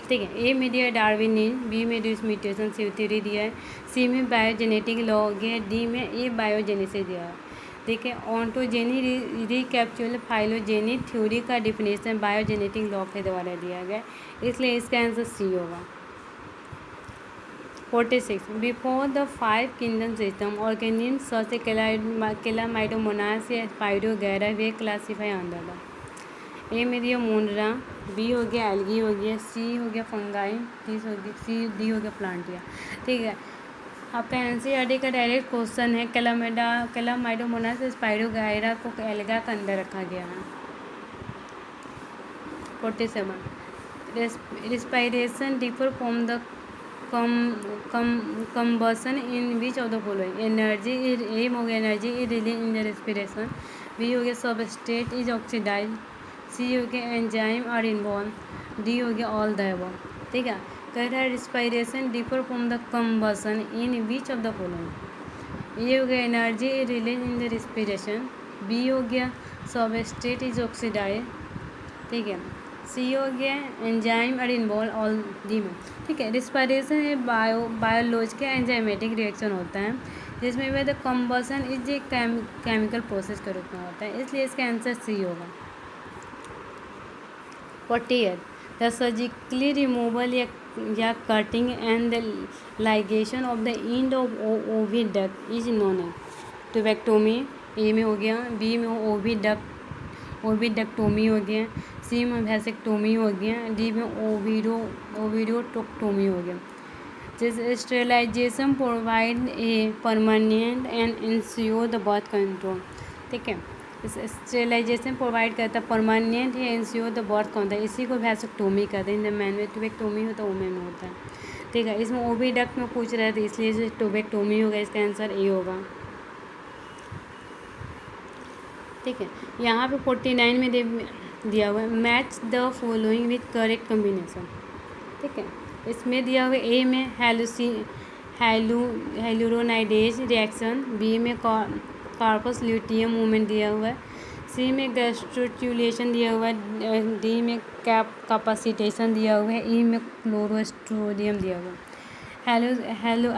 ठीक है। ए में दिया डार्विनियन, बी में म्यूटेशन थ्योरी दिया है, सी में बायोजेनेटिक लॉ हो गया, डी में ए बायोजेनेसिस दिया है, ठीक है। ऑन्टोजेनी रिकैपिचुलेट फाइलोजेनी थ्योरी का डिफिनेशन बायोजेनेटिक लॉ के द्वारा दिया गया, इसलिए इसका आंसर सी होगा। 46 before the 5 kingdom system organism such Chlamydomonas या स्पाइरोगैरा वे क्लासीफाई अंडर द। ए में दिया मोनरा, बी हो गया एल्गी हो गया, सी हो गया फंगाई, डी हो गया प्लांटिया, ठीक है। आपका एनसीईआरटी का डायरेक्ट क्वेश्चन है कैलामाइडोमोनास स्पाइरोगैरा को एल्गा का अंदर रखा गया है। 47 respiration differ from the combustion in which of the following? Energy is aim हो गया, energy is released in the respiration, B हो गया substrate is oxidized, C हो गया enzyme are involved, D हो गया all the above, ठीक है। कह रहा है respiration differ from the combustion in which of the following? ये हो गया energy is release in the respiration, B हो गया सबस्ट्रेट इज ऑक्सीडाइज, ठीक है, सी हो गया enzyme are involve all D में, ठीक है। रिस्पिरेशन ये बायोलॉजिकल एंजाइमेटिक रिएक्शन होता है जिसमें वह the combustion is a chemical process के रूप में होता है, इसलिए इसका आंसर सी होगा। 48 द सर्जिकली रिमूवल या cutting and the ligation of the end of oviduct is known as tubectomy, A में हो गया, बी में ओविडक्टोमी हो गया, सी में वैसेक्टोमी हो गया, डी में ओविडोटोक्टोमी हो गया। जैसे sterilisation provide a permanent and insure the birth control, ठीक है। स्टेरिलाइजेशन प्रोवाइड करता है परमानेंट है, इंश्योर द बर्थ होता है, इसी को वैसेक्टोमी कहते हैं। मैन में ट्यूबेक्टोमी होता है, वुमेन में होता है, ठीक है। इसमें ओविडक्ट में पूछ रहे थे इसलिए इसे ट्यूबेक्टोमी होगा, इसका आंसर ए होगा, ठीक है। यहाँ पे 49 में दिया हुआ है match the following with correct combination, ठीक है। इसमें दिया हुआ ए में हेलुरोनाइडेज रिएक्शन, बी में कार्पस ल्यूटियम मूवमेंट दिया हुआ है, सी में गैस्ट्रोट्यूलेशन दिया हुआ है, डी में कैपेसिटेशन दिया हुआ है, ई में क्लोरोस्ट्रोडियम दिया हुआ है।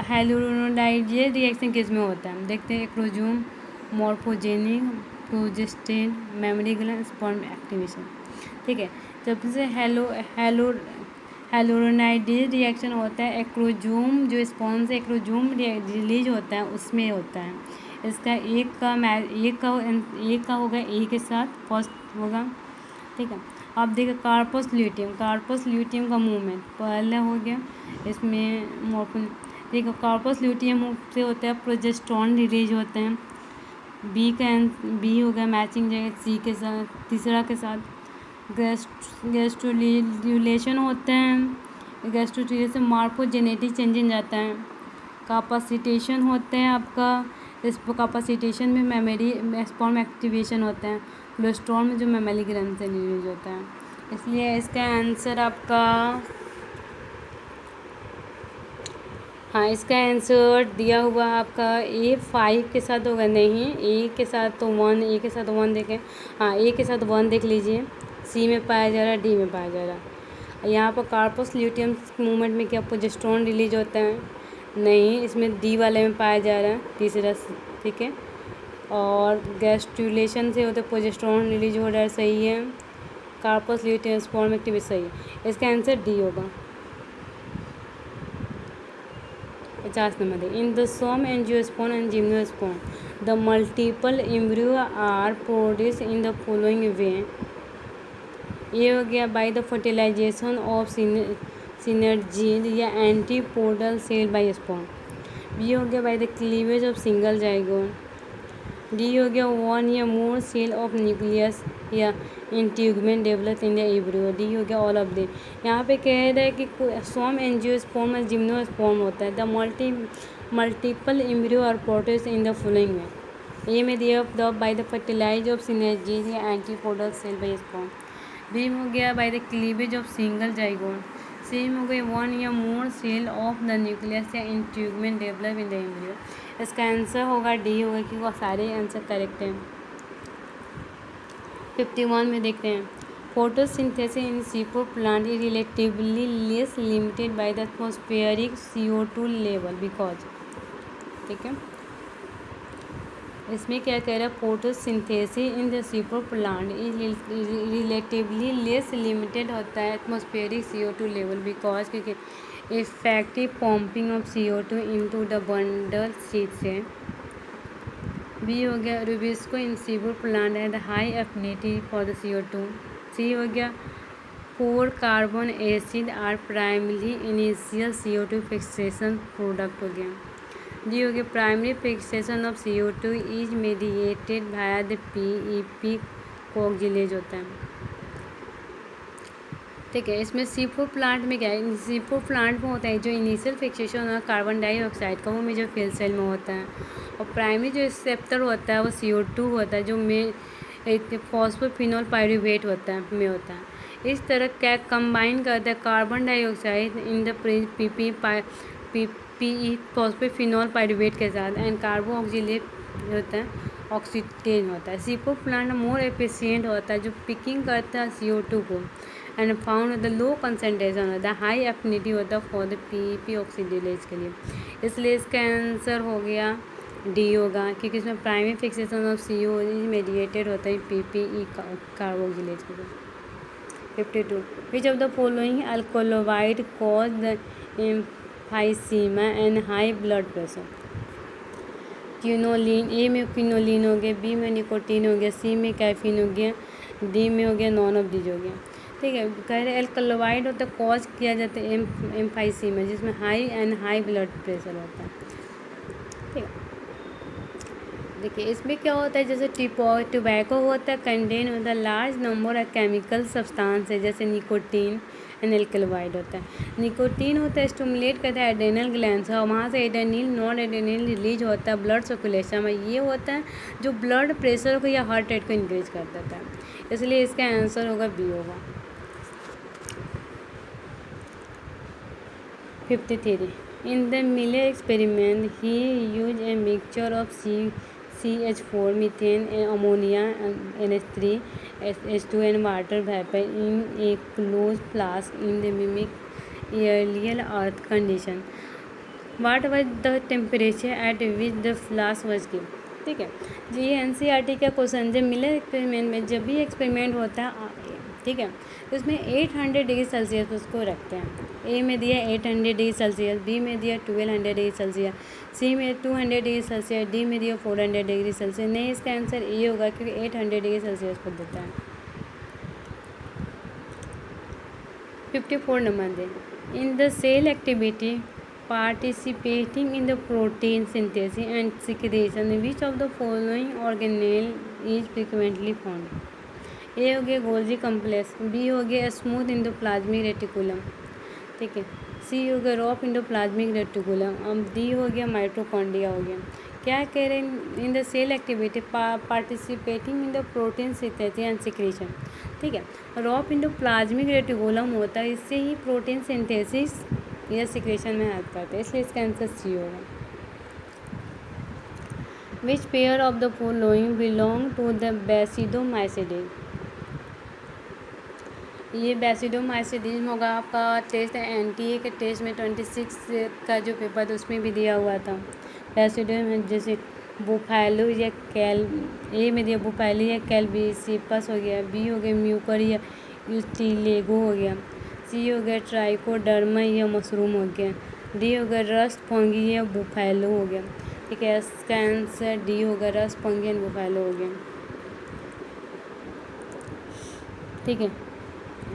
हेलुरोनाइडेज रिएक्शन किस में होता है देखते हैं, acrosome, morphogenic, progestin, mammary gland, sperm activation, ठीक है। जब से हेलुरोनाइडेज रिएक्शन होता है एक्रोजोम, जो स्पर्म से एक्रोजोम रिलीज होता है उसमें होता है। इसका एक का होगा ए के साथ फर्स्ट होगा, ठीक है। अब देखिए कार्पस ल्यूटियम का मूवमेंट पहले हो गया, इसमें मॉर्फिन, देखो कार्पस ल्यूटियम से होता है प्रोजेस्टेरॉन रिलीज होते हैं, बी हो गया मैचिंग जाएगा सी के साथ, तीसरा के साथ गैस्ट्रोल्यूलेशन होते हैं, गैस्ट्रोल्यूलेशन मार्फोजेनेटिक चेंजिंग जाता है, कैपेसिटेशन होते हैं आपका, इस कैपेसिटेशन में मेमोरी स्पर्म एक्टिवेशन होता है, कोलेस्ट्रॉल में जो मेमोरी ग्लैंड से रिलीज होता है, इसलिए इसका आंसर आपका, हाँ इसका आंसर दिया हुआ आपका ए 5 के साथ होगा, नहीं ए के साथ तो 1, ए के साथ 1 देखें, हाँ ए के साथ 1 देख लीजिए, सी में पाया जा रहा है, डी में पाया जा रहा है। यहाँ पर कार्पस ल्यूटियम मूवमेंट में क्या प्रोजेस्टेरॉन रिलीज होता है, नहीं इसमें डी वाले में पाया जा रहा है, तीसरा, ठीक है। और गैस्ट्रुलेशन से होता है प्रोजेस्टेरॉन रिलीज हो रहा है, सही है। कार्पस ल्यूटियम स्पर्म एक्टिवेशन सही है, इसका आंसर डी होगा। 50 number in the some angiosperm and gymnosperm the multiple embryo are produce in the following way, ये हो गया by the fertilization of synergid या antipodal cell by sperm, B हो गया by the cleavage of single zygote, D हो गया 1 या more cell of nucleus या integument develop in the embryo. D हो गया ऑल ऑफ द। यहाँ पे कह रहा है कि स्वम एंजियोस्पर्म और जिम्नोस्पर्म होता है। The multiple embryo are produce in the following way. A में दिया the by the fertilize of synergids या antipodal cell by sperm. B में हो गया by the cleavage of single zygote. C में हो गया 1 या more cell of the nucleus या integument develop in the embryo. इसका आंसर होगा डी होगा, क्योंकि वो सारे आंसर करेक्ट हैं। 51 में देखते हैं photosynthesis in seafood plant is relatively less limited by the atmospheric CO2 level because. ठीक है, इसमें क्या कह रहा है, photosynthesis in the seafood plant is relatively less limited होता है एटमॉस्फेरिक CO2 लेवल बिकॉज, क्योंकि effective pumping of CO2 into the bundle seeds है। बी हो गया रूबिस्को इन सीफूड प्लांट है the high affinity for the CO2। सी हो गया 4 carbon acid are primary initial CO2 fixation product हो गया। डी हो गया primary fixation of CO2 is mediated by the PEP carboxylase होता है। ठीक है, इसमें सीफूड प्लांट में क्या है, सीफूड प्लांट में होता है जो इनिशियल फिक्सेशन है कार्बन डाइऑक्साइड का, वो मेजर फिल सेल में होता है। और प्राइमरी जो रिसेप्टर होता है वो CO2 होता है, जो में फॉस्फोफिनोल पाइरूवेट होता है में होता है। इस तरह क्या कंबाइन करता है carbon dioxide in the PE phosphoenol pyruvate के साथ एंड कार्बो ऑक्जिलेट होता है, ऑक्सीडेज होता है। सीफूड प्लांट मोर एफिशिएंट होता है, जो पिकिंग करता है CO2 को and found the low concentration होता है, हाई एफिनिटी होता है फॉर द PEP ऑक्सीडेज के लिए। इसलिए इसका आंसर हो गया डी होगा, क्योंकि इसमें primary fixation of CO is mediated होता है PPE कार्बोक्सिलेज के लिए। 52 which of the following alkaloid cause the emphysema and high blood pressure. Quinoline, A में क्यूनोलिन हो गया, बी में निकोटीन हो गया, सी में कैफीन हो गया, डी में हो गया नॉन ऑफ दीज हो गया। ठीक है, कह रहे एल्कोलोवाइड होता है कॉज किया जाता है एम्फाइसीमा, जिसमें हाई ब्लड प्रेशर होता है। ठीक है, देखिए इसमें क्या होता है, जैसे टोबैको होता है कंटेन होता है large number of chemical substance है, जैसे निकोटीन एंड एल्कोलोवाइड होता है। निकोटीन होता है स्टिमुलेट करता है एड्रेनल ग्लैंड्स और वहाँ से एड्रेनल नॉन एड्रेनल रिलीज होता है ब्लड सर्कुलेशन में। ये होता है जो ब्लड प्रेशर को या हार्ट रेट को इंक्रीज कर देता है, इसलिए इसका आंसर होगा बी होगा। 53 in the Miller experiment he use a mixture of CH4 methane ammonia NH3 H2 and water vapor in a closed flask in the mimic earlier earth condition. What was the temperature at which the flask was kept? ठीक है जी, NCERT का question, जब Miller experiment में जब भी experiment होता है, ठीक है, तो उसमें 800 डिग्री सेल्सियस उसको रखते हैं। ए में दिया 800 डिग्री सेल्सियस, बी में दिया 1200 डिग्री सेल्सियस, सी में 200 डिग्री सेल्सियस, डी में दिया 400 डिग्री सेल्सियस। नहीं, इसका आंसर ए होगा, क्योंकि 800 डिग्री सेल्सियस पर देता है। 54 नंबर दे in the cell activity participating in the protein synthesis and secretion, which of the following organelle is frequently found? ए हो गया गोल्जी कम्प्लेक्स, बी हो गया स्मूथ इंडोप्लाज्मिक रेटिकुलम, ठीक है, सी हो गया रॉफ इंडोप्लाज्मिक रेटिकुलम, अब डी हो गया माइटोकॉन्ड्रिया हो गया। क्या कह रहे हैं, in the cell activity participating in the protein synthesis and secretion. ठीक है, रॉफ इंडोप्लाज्मिक रेटिकुलम होता है, इससे ही प्रोटीन सिंथेसिस या सिक्रेशन में हेल्प करता है, इसलिए इसका आंसर सी होगा। Which pair of the following belong to the basidiomycetes. ये बैसिडोमाइसिडीज होगा आपका टेस्ट NTA के टेस्ट में 26 का जो पेपर था उसमें भी दिया हुआ था। बैसिडोम जैसे बुफैलो या कैल, ए में दिया बुफैलो या कैलबीसिपस हो गया, बी हो गया म्यूकर या यूस्टिलेगो हो गया, सी हो गया ट्राइकोडर्मा या मशरूम हो गया, डी हो गया रस्ट फंगी या बुफैलो हो गया। ठीक है, इसका आंसर डी होगा, रस्ट फंगी एंड बुफैलो हो गया। ठीक है,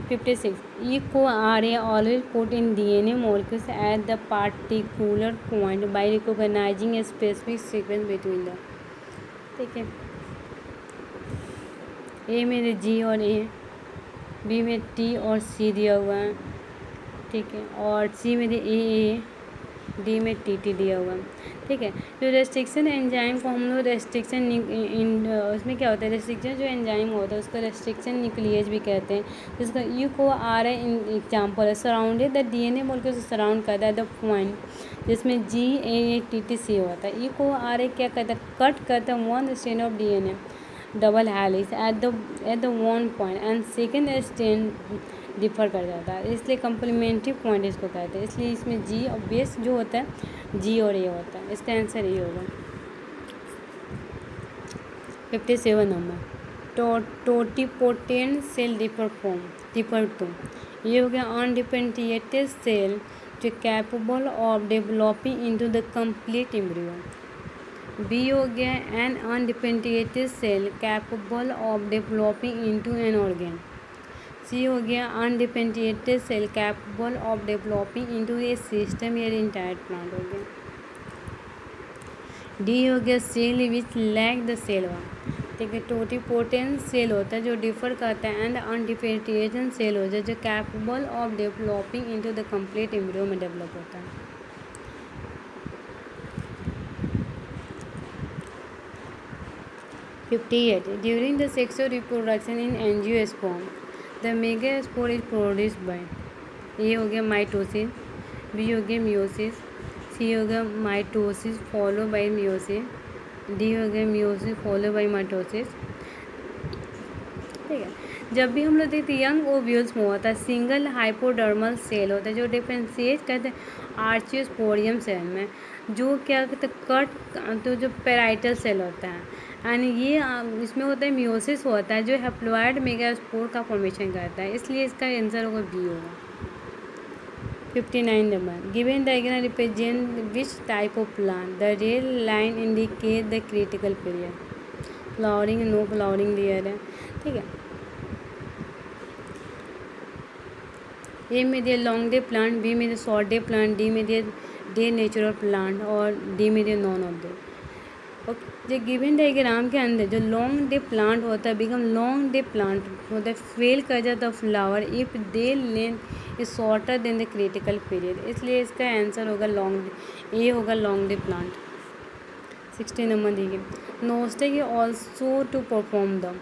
56 eco RNA always put in DNA molecules at the particular point by recognizing a specific sequence between them. ठीक है। ए में जी और ए, बी में टी और सी दिया हुआ है, ठीक है, और सी में ए, डी में टी दिया हुआ है, ठीक है। जो रेस्ट्रिक्शन एंजाइम को हम लोग रेस्ट्रिक्शन उसमें क्या होता है, रेस्ट्रिक्शन जो एंजाइम होता है उसको रेस्ट्रिक्शन न्यूक्लियस भी कहते हैं, जिसका यू को आर है एग्जाम्पल है। सराउंडेड द डीएनए मोलेक्यूल से सराउंड करता है द पॉइंट जिसमें जी ए टी सी होता है। यू को आर क्या करता है, कट करता है one strand of DNA double helix at the one point and second strand differ कर जाता है, इसलिए कम्प्लीमेंट्री पॉइंट इसको कहते हैं। इसलिए इसमें जी और बेस जो होता है जी और ए होता है, इसका आंसर ये होगा। 57 number, totipotent cell differ to, ये हो गया अनडिफरेंशिएटेड सेल जो capable of developing into the complete embryo. B हो गया an undifferentiated cell capable of developing into an organ. C हो गया undifferentiated cell capable of developing into a system या entire plant हो गया। डी हो गया cell which lack the cell wall, ठीक है। टोटिपोटेंट सेल होता है जो डिफर करता है एंड अनडिफरेंशिएटेड सेल होता है जो capable of developing into the complete embryo में डेवलप होता है। 58 during the sexual reproduction in angiosperm the megaspore is produced by, A हो गया माइटोसिस, बी हो गया मियोसिस, सी हो गया mitosis follow by meiosis, D हो गया मियोसिस फॉलो बाय माइटोसिस, ठीक है। जब भी हम लोग देखते हैं यंग ओव्यूल्स में होता है सिंगल हाइपोडर्मल सेल होता है जो डिफरेंशिएट करते हैं आर्चियोस्पोरियम सेल में, जो क्या कहते हैं कट तो जो पेराइटल सेल होता है एंड ये इसमें होता है मियोसिस होता है जो हैप्लॉइड मेगास्पोर का फॉर्मेशन करता है, इसलिए इसका आंसर होगा बी होगा। 59 number, given diagram represent which type of plant, the red line indicate the critical period, flowering no flowering layer है, ठीक है। ए में दिया लॉन्ग डे प्लांट, बी में दिया शॉर्ट डे प्लांट, डी में दिया डे नेचुरल प्लांट और डी में दिया नॉन ऑफ डे। और जो गिवन डायग्राम के अंदर जो लॉन्ग डे प्लांट होता है बिकम लॉन्ग डे प्लांट होता है फेल कर जाता है flower if day length is shorter than the critical period, इसलिए इसका आंसर होगा लॉन्ग, ए होगा लॉन्ग डे प्लांट। 60 नंबर देखिए, Nostoc is also to perform the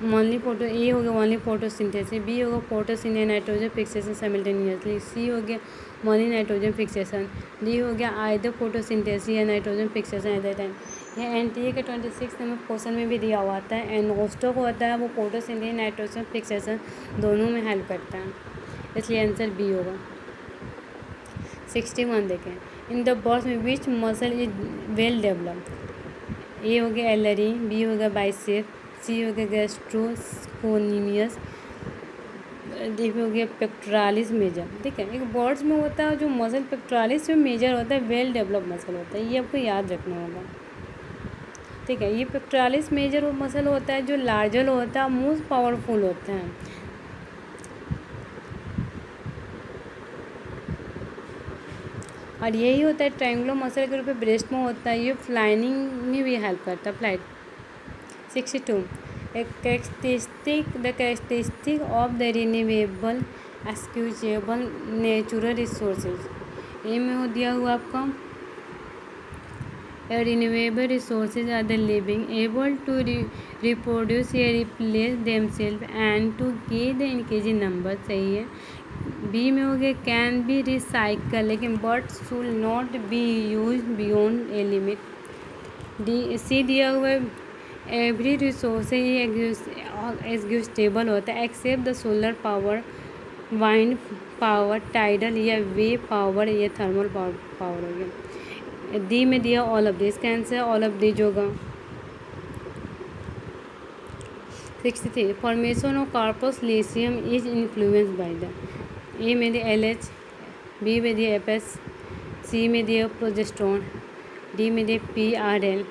only photo, A हो गया ओनली फोटोसिंथेसिस, बी होगा photosynthesis nitrogen fixation simultaneously, C हो गया ओनली नाइट्रोजन फिक्सेशन, डी हो गया आइदर फोटोसिंथेसिस या nitrogen fixation at the time. यह एनटीए के 26 नंबर क्वेश्चन में भी दिया हुआ था। एनोस्टॉक होता है वो फोटोसिंथेसिस नाइट्रोजन फिक्सेशन दोनों में हेल्प करता है, इसलिए आंसर बी होगा। 61 देखें, इन द बर्ड्स में which muscle is well developed, A हो गया एलरी, बी हो गया बाइसेप, सी हो गया गैस्ट्रोस्पोनिमियस, डी हो गया पेक्टोरालिस मेजर, ठीक है। एक बर्ड्स में होता है जो मसल पेक्टोरालिस जो मेजर होता है वेल डेवलप मसल होता है, ये आपको याद रखना होगा, ठीक है। ये पेक्टोरालिस मेजर वो मसल होता है जो लार्जर होता है मोस्ट पावरफुल होता है, और यही होता है ट्रायंगुलर मसल के रूप में ब्रेस्ट में होता है, ये फ्लाइनिंग में भी हेल्प करता है flight. 62 the characteristic of the renewable exhaustible natural resources, A में हो दिया हुआ आपका renewable resources are the living able to reproduce या replace themselves and to gain the increasing number, सही है। बी में हो गया कैन बी रिसाइकल लेकिन but should not be use beyond a limit. D C दिया हुआ है एवरी रिसोर्स एग्जिस्टेबल होता है except the solar power, wind power, tidal या वेव पावर या थर्मल पावर हो गया। डी में दिया ऑल ऑफ दिस, इसका आंसर ऑल ऑफ दिस होगा। 63 formation of corpus luteum is influenced by the, A में दिया LH, बी में दिया FS, सी में दिया प्रोजेस्टेरोन, डी में दिया PRL।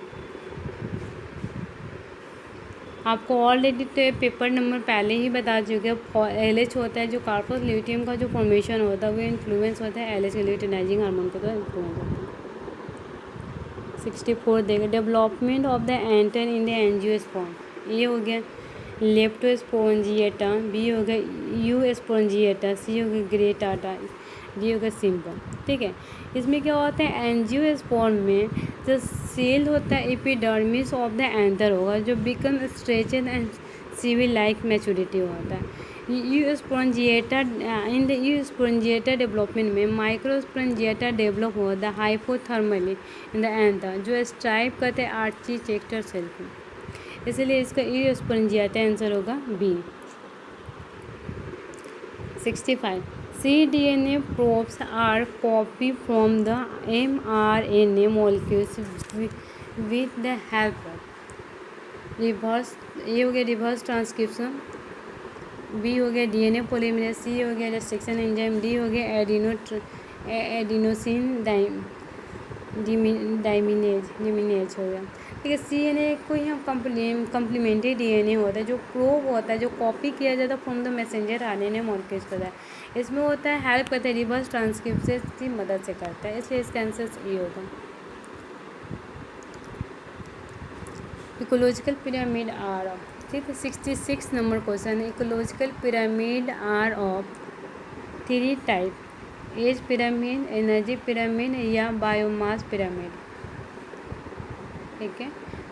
आपको ऑलरेडी तो पेपर नंबर पहले ही बता चुके, LH होता है जो कार्पस ल्यूटियम का जो फॉर्मेशन होता है वो इन्फ्लुएंस होता है LH के ल्यूटिनाइजिंग हार्मोन को तो इन्फ्लुएंस होता है। 64 देगा, development of the enter in the angiosperm, ये हो गया लेप्टोस्पोंजिएटा, बी हो गया यूस्पोंजिएटा, सी हो गया ग्रेटाटा, डी हो गया सिंपल। ठीक है, इसमें क्या होता है, एंजियोस्पर्म में जो सेल होता है एपिडर्मिस ऑफ द एंथर होगा, जो become stretched and civil like maturity होता है। यूस्पोंजिएटा, इन द यूस्पोंजिएटा डेवलपमेंट में माइक्रोस्पोंजिएटा डेवलप होता है हाइपोथर्मली इन द एंथर, जो स्ट्राइप करते हैं आर्ची चेक्टर सेल को, इसलिए इसका यूस्पोंजिएटा आंसर होगा B. 65 cDNA probes are copied from the mRNA molecules with the help of reverse, ये हो गया रिवर्स ट्रांसक्रिप्शन, बी हो गया डीएनए पॉलीमरेज, सी हो गया रेस्ट्रिक्शन एंजाइम, डी हो गया एडिनोसिन डाइमिनेज हो गया। ठीक है, सीएनए को ही हम कम्प्लीमेंट्री डीएनए होता है, जो प्रोब होता है, जो कॉपी किया जाता है from the messenger RNA molecules होता है, इसमें होता है हेल्प करता है रिवर्स ट्रांसक्रिप्शन की मदद से करता है, इसलिए इसका आंसर ये होगा। इकोलॉजिकल पिरामिड आर ऑफ, ठीक है, 66 नंबर क्वेश्चन है, ecological pyramid are of 3 type, age pyramid, energy pyramid या बायोमास पिरामिड। ठीक है,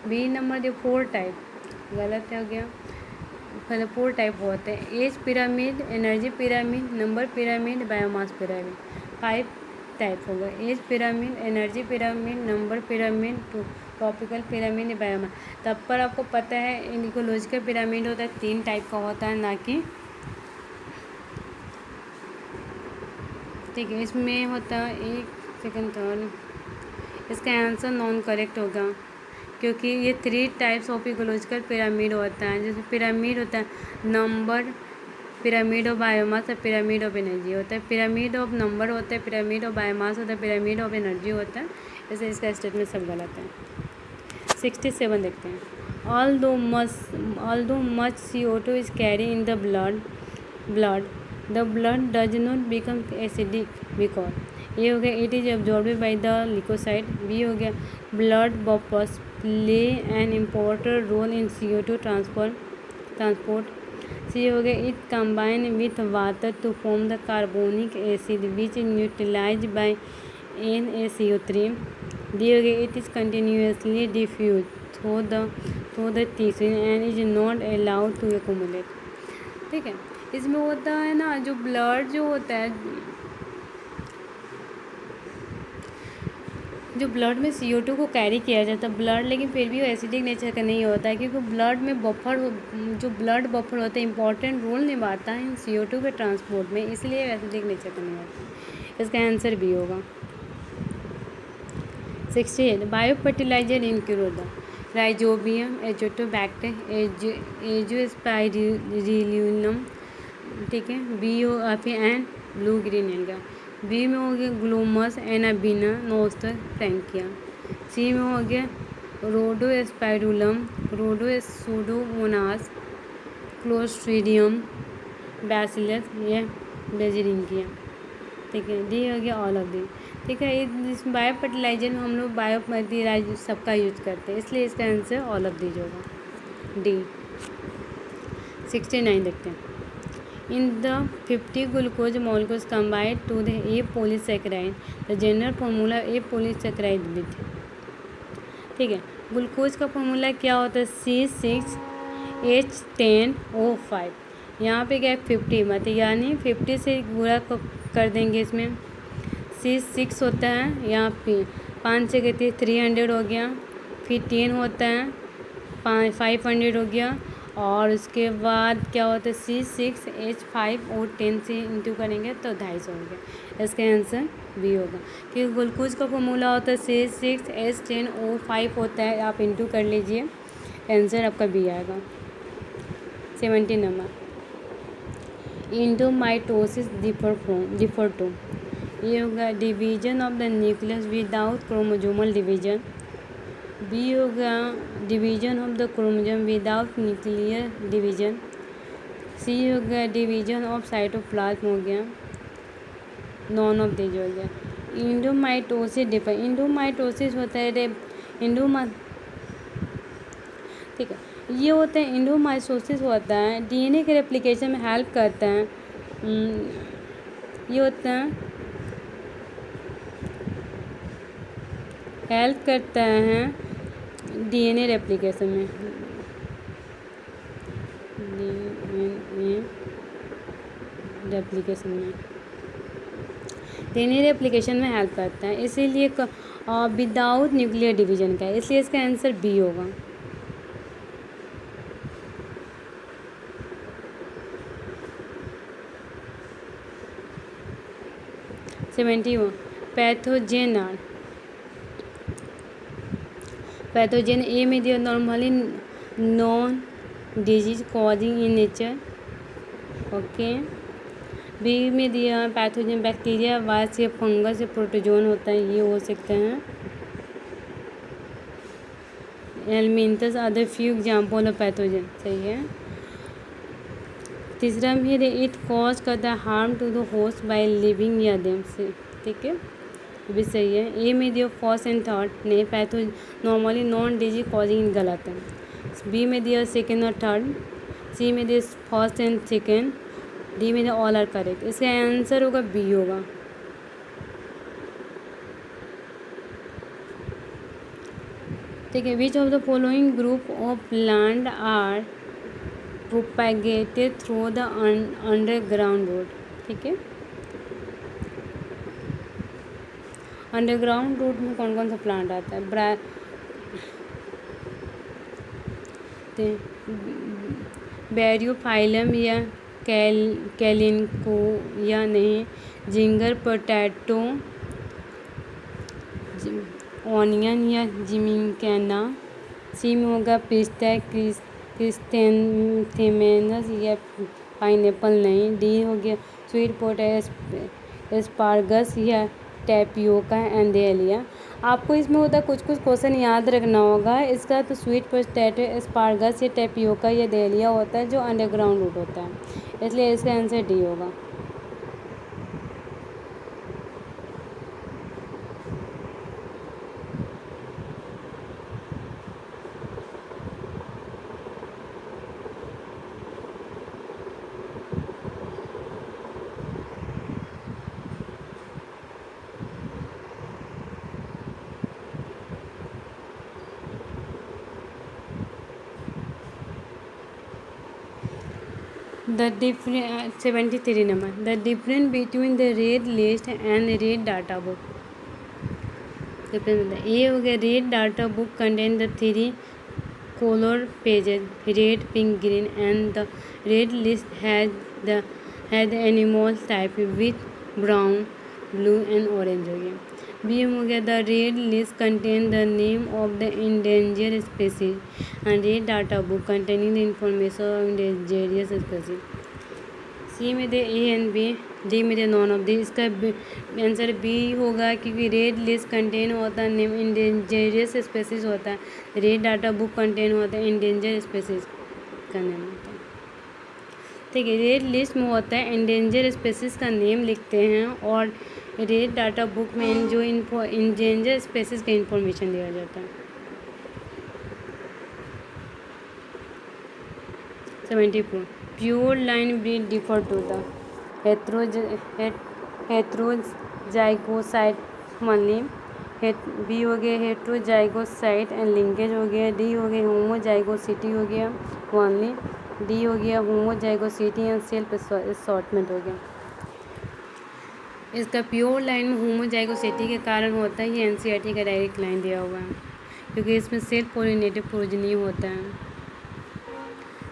बी नंबर जो 4 टाइप, गलत हो गया, पहले 4 टाइप होते हैं, age pyramid, energy pyramid, number pyramid, biomass pyramid. 5 type होगा, age pyramid, energy pyramid, number pyramid, topical pyramid, biomass. तब पर आपको पता है इकोलॉजिकल पिरामिड होता है 3 टाइप का होता है, ना कि, ठीक है, इसमें होता है 1 सेकंड थर्ड, इसका आंसर नॉन करेक्ट होगा, क्योंकि ये 3 टाइप्स ऑफ इकोलॉजिकल पिरामिड होता है। जैसे पिरामिड होता है नंबर, पिरामिड ऑफ बायोमास और पिरामिड ऑफ एनर्जी होता है, पिरामिड ऑफ नंबर होता है, पिरामिड ऑफ बायोमास होता है, पिरामिड ऑफ एनर्जी होता है, ऐसे इसका स्टेटमेंट सब गलत है। 67 देखते हैं, although much CO2 is carried in the blood the blood does not become acidic because, ये हो गया it is absorbed by the leukocyte, B हो गया blood vapors play an important role in CO2 transport, सी हो गया it combine with water to form the carbonic acid which is neutralized by NaCO3, D हो गया it is continuously diffused through the tissue and is not allowed to accumulate। ठीक है, इसमें होता है ना, जो ब्लड जो होता है, जो ब्लड में CO2 को कैरी किया जाता है ब्लड, लेकिन फिर भी वो एसिडिक नेचर का नहीं होता है, क्योंकि ब्लड में जो ब्लड बफर होता है इंपॉर्टेंट रोल निभाता है इन CO2 के ट्रांसपोर्ट में, इसलिए एसिडिक नेचर का नहीं होता। इसका आंसर भी होगा। 68 bio fertiliser include rhizobium, azotobacter, azospirillum, ठीक है, BOF and blue green alga, B में हो गया glomus anabaena nostoc frankia, C में हो गया रोडोस्पाइरुलम, रोडोसुडोमोनास, क्लोस्ट्रीडियम, बैसिलस या बेजरिंकिया। ठीक है, डी हो गया ऑल ऑफ दी। ठीक है, इस बायो फर्टिलाइजर में हम लोग बायो फर्टिलाइजर सबका यूज करते हैं, इसलिए इसका आंसर ऑल ऑफ दीज होगा, डी। 69 देखते हैं, in the 50 glucose molecules combined to the a polysaccharide the general formula a polysaccharide with. ठीक है, ग्लूकोज का फार्मूला क्या होता है, C6H10O5, यहाँ पे क्या है 50 मत, यानी 50 से गुणा कर देंगे, इसमें C6 होता है, यहाँ पे 5 से कहती 300 हो गया, फिर 10 होता है 500 हो गया, और उसके बाद क्या होता है C6H5 और 10 से इंटू करेंगे तो 250 हो गया, इसका आंसर बी होगा, क्योंकि ग्लूकोज का फॉर्मूला होता है C6H10O5 होता है, आप इंटू कर लीजिए, आंसर आपका बी आएगा। 70 नंबर, इंडोमाइटोसिस डिफर टू, ये होगा division of the nucleus without chromosomal division, B होगा division of the chromosome without nuclear division, C होगा डिवीजन ऑफ साइटोप्लाज्म हो गया, नॉन ऑफ दिस हो गया। इंडोमाइटोसिस होता है इंडोमा ठीक है, ये होते हैं इंडोमाइटोसिस होता है, डीएनए के रेप्लिकेशन में हेल्प करते हैं। ये होते हैं हेल्प करते हैं डीएनए रेप्लिकेशन में, डीएनए रेप्लिकेशन में हेल्प करता है, इसीलिए विदाउट न्यूक्लियर डिवीजन का है, इसलिए इसका आंसर बी होगा। 71 पैथोजेन आर पैथोजेन ए में दिया normally non disease causing in nature, okay. B में दिया पैथोजेन बैक्टीरिया वायरस या फंगस या प्रोटोजोन होता है, ये हो सकते हैं। Helminths other few example of pathogen, सही है। तीसरा में है इट कॉज करता है harm to the host by living या देम से, ठीक है, ये भी सही है। ए में दिया फर्स्ट एंड थर्ड ने patho normally non disease causing गलत है। बी में दिया सेकेंड और थर्ड, सी में दिया फर्स्ट एंड सेकेंड, डी में दिया ऑल आर करेक्ट, इसका आंसर होगा बी होगा। ठीक है, which of the following group of plant are propagated through the underground road, ठीक है। अंडरग्राउंड रोड में कौन कौन सा प्लांट आता है? बैरियोफाइलम या कैलिनको या नहीं, जिंगर पोटैटो, ऑनियन या जिमिकैना। सी में होगा पिस्ता क्रिस्थेंथेमेनस या पाइनएप्पल नहीं। डी हो गया स्वीट पोटैटो एस्पार्गस या टैपियोका एंडेलिया। आपको इसमें होता कुछ कुछ क्वेश्चन याद रखना होगा। इसका तो स्वीट पोटैटो एस्पार्गस या टैपियोका या डेलिया होता है जो अंडरग्राउंड रूट होता है, इसलिए इसका आंसर डी होगा। The difference 73 number. The difference between the red list and red data book. difference ए हो गया red data book contain the three color pages red, pink, green, and the red list has the animal type with brown, blue, and orange हो गया। B हो गया the red list contain the name of the endangered species and red data book containing the information of endangered species। सी में दे ए and B, D में दे none of the, इसका answer B होगा क्योंकि red list contain होता है name endanger species होता है, red data book contain होता है इंडेंजर स्पेसीज का नेम होता है। ठीक है, रेड लिस्ट में होता है इंडेंजर स्पेसीज का नेम लिखते हैं और रेड डाटा बुक में जो इंडेंजर स्पेसीज का इंफॉर्मेशन दिया जाता है। 74 pure line breed differ to the heterozygote only. B हो गया हेट्रोजाइगोसाइट एंड लिंकेज हो गया। डी हो गया होमोजाइगोसिटी हो गया ओनली। डी हो गया होमोजाइगोसिटी एंड सेल्फ असॉर्टमेंट हो गया। इसका प्योर लाइन में होमोजाइगोसिटी के कारण होता है, ये एनसीईआरटी का डायरेक्ट लाइन दिया हुआ है क्योंकि इसमें सेल्फ पोलिनेटिव प्रोजनी होता है।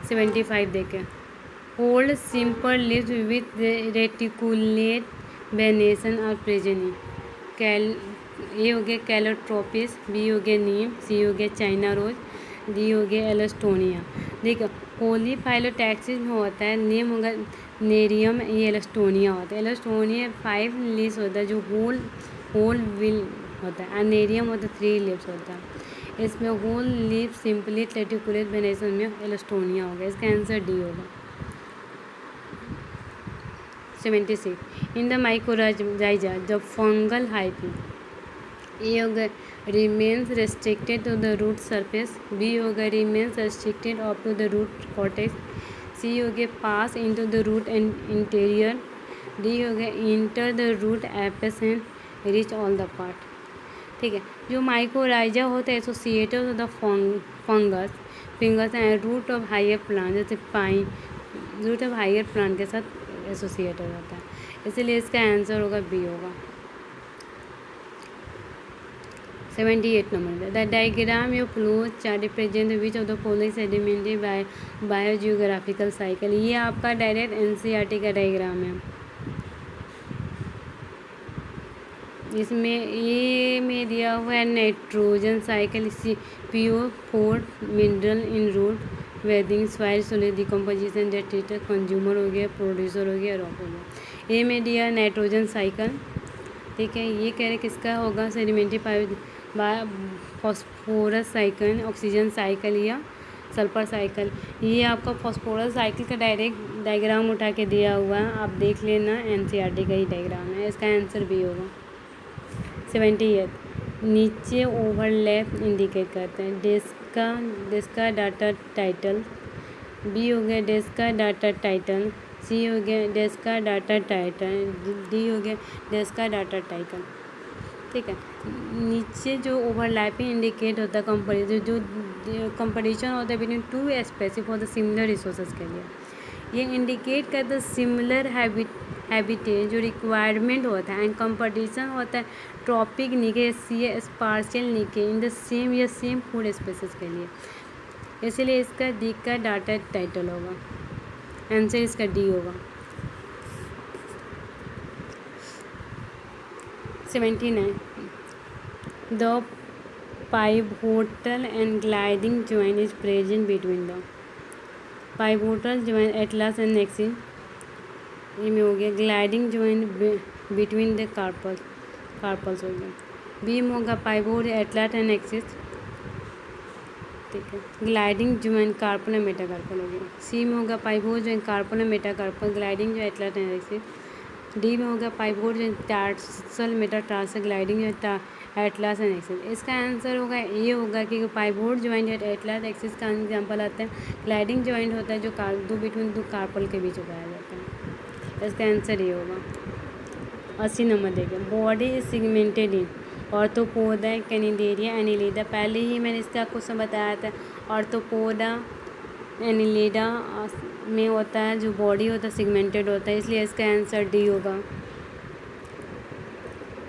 75 देखें hold simple leaves with reticulate venation और प्रेजेनी। ए हो गया कैलोट्रोपिस, बी हो गया नीम, सी हो गया चाइना रोज, डी हो गया एलस्टोनिया। देखो होली फाइलोटैक्सिस में होता है, नेम होगा नेरियम, ये एलस्टोनिया होता है। एलस्टोनिया 5 लीव्स होता है जो होल विल होता है, नेरियम होता है 3 लीव्स होता है। इसमें whole leaf simply reticulate venation में एलस्टोनिया होगा, इसका आंसर डी होगा। 76 in the mycorrhiza the fungal hyphae A होगा remains restricted to the root surface, B होगा remains restricted up to the root cortex, C हो गया pass into the root and interior, D हो गया enter the root apex and reach all the part. ठीक है, जो mycorrhiza होता है associated the fungus and root of higher plant, जैसे pine root of higher plant के साथ एसोसिएटेड होता है, इसलिए इसका आंसर होगा बी होगा। 78 number, the diagram of flow chart represent which of the following sedimentary biogeographical cycle. ये आपका डायरेक्ट एनसीईआरटी का डायग्राम है। इसमें ये में दिया हुआ है nitrogen cycle, PO4 mineral in root weathering soil solid decomposition detritus consumer हो गया, प्रोड्यूसर हो गया, रॉक हो गया। ये में दिया नाइट्रोजन साइकिल। ठीक है, ये कह रहे किसका होगा sedimentary phosphorus cycle, oxygen cycle या सल्फर साइकिल। ये आपका फॉस्फोरस साइकिल का डायरेक्ट डायग्राम उठा के दिया हुआ है, आप देख लेना, एनसीईआरटी का ही डायग्राम है, इसका आंसर भी होगा। 78 नीचे ओवरलैप इंडिकेट करते हैं, डेस्क का डाटा टाइटल, बी हो गया डेस्क का डाटा टाइटल, सी हो गया डेस्क का डाटा टाइटल, डी हो गया डेस्क का डाटा टाइटल। ठीक है, नीचे जो ओवरलैपिंग इंडिकेट होता है कंपैरिजन, जो कंपटीशन होता है between two species for the similar resources के लिए, ये इंडिकेट करता है सिमिलर हैबिटेट जो रिक्वायरमेंट होता है, एंड कंपटीशन होता है ट्रॉपिक निके स्पार्शियल निके इन द सेम या सेम फूड स्पेसिस के लिए, इसलिए इसका डी का डाटा टाइटल होगा, आंसर इसका डी होगा। 79 the pivotal and gliding joint is present between the pivotal joint atlas and nexus, ये में हो गया gliding joint between the carpals हो गया, बी में होगा पाइवोट एटलास एंड एक्सिस। ठीक है, gliding joint carpal and metacarpal हो गया, सी में होगा pivot joint carpal and metacarpal gliding जो एटलास एंड एक्सिस, डी में होगा पाइवोट जो टार्सल मेटाटार्सल ग्लाइडिंग जो एटलास एंड एक्सिस। इसका आंसर होगा ये होगा कि पाइवोट जॉइंट एटलास एक्सिस का एग्जांपल आता है, ग्लाइडिंग जॉइंट होता है जो दो बिटवीन दो कार्पल के बीच उगाया जाता है, इसका आंसर ये होगा। 80 नंबर देखिए, body is segmented in arthropoda cnidaria annelida, पहले ही मैंने इसका क्वेश्चन बताया था, ऑर्थोपोडा एनिलिडा में होता है जो बॉडी होता है सिगमेंटेड होता है, इसलिए इसका आंसर डी होगा।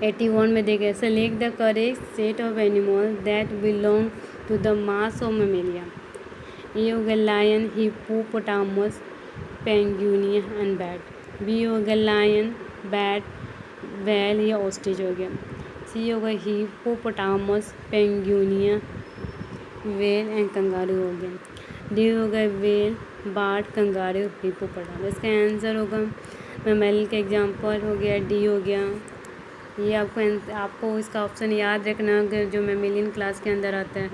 81 में देखें, select the correct set of animal that belong to the mass of mammalia, ये हो गया lion, hippopotamus, penguin and bat, B हो गया लायन, बैट, वैल या ऑस्ट्रिच हो गया, सी हो गया hippopotamus, penguin, whale and kangaroo हो गया, डी हो गया वेल, बार्ड, कंगारू, हिप्पोपोटामस। इसका आंसर होगा मैमल का एग्जांपल हो गया, डी हो गया। ये आपको इसका ऑप्शन याद रखना जो मैमेलियन क्लास के अंदर आता है।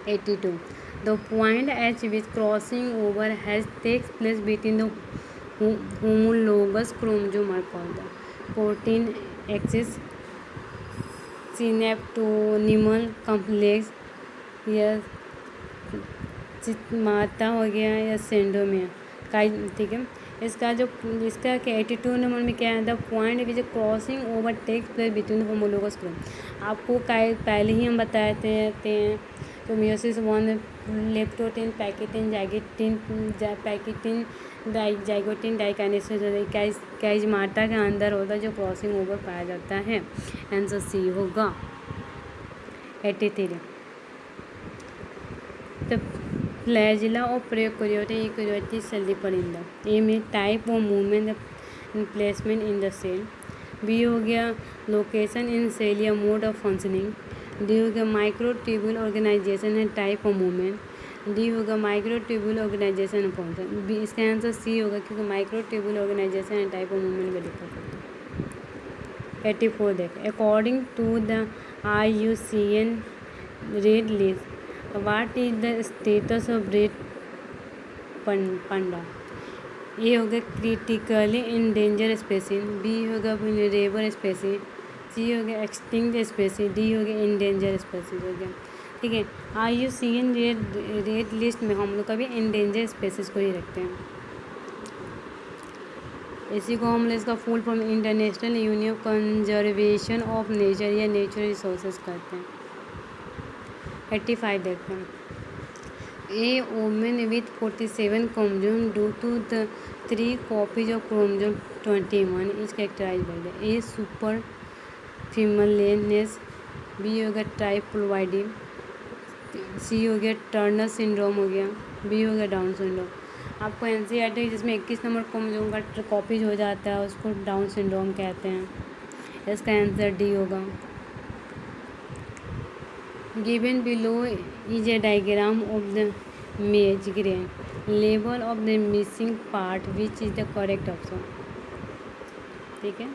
82 the point H which crossing over has takes place between the homologous chromosome called the 14 axis synaptonemal complex या चित्माता हो गया या सेंडोमिया का। ठीक है, इसका 82 नंबर में क्या है, the point which crossing over takes place between homologous chrome, आपको पहले ही हम बताए थे तो meiosis 1 leptotene pachytene zygotene diakinesis chiasmata के अंदर होता है जो क्रॉसिंग ओवर पाया जाता है, आंसर सी होगा। 83 द फ्लैजिला और prokaryotic cell differ in the, A में type of movement placement in the cell, B हो गया लोकेशन इन सेल या मोड ऑफ फंक्शनिंग, डी हो गया microtubule organisation and type of movement, D होगा microtubule organisation and function, B इसका answer C होगा क्योंकि microtubule organisation and type of movement में डिफर करता है। 84 देख, according to the IUCN red list what is the status of red panda, A होगा critically endangered species, B होगा vulnerable species, C हो गया एक्सटिंक्ट स्पेसीज, डी हो गया इंडेंजर स्पेसीज हो गया। ठीक है, IUCN रेड लिस्ट में हम लोग कभी इंडेंजर स्पेसीज को ही रखते हैं। इसी को हम लोग इसका full form international union conservation of nature या नेचुरल रिसोर्सेज कहते हैं। 85 देखते हैं। A women with 47 chromosome due to the 3 copies of chromosome 21 is characterised by the A super femaleness, B हो गया ट्राइप्लोइडी, सी हो गया टर्नर सिंड्रोम हो गया, बी हो गया डाउन सिंड्रोम। आपको NCERT जिसमें 21 नंबर क्रोमोसोम का कॉपीज हो जाता है उसको डाउन सिंड्रोम कहते हैं। इसका आंसर डी होगा। Given below is a diagram of the मेज grain level of the missing part which is the correct option. ठीक है,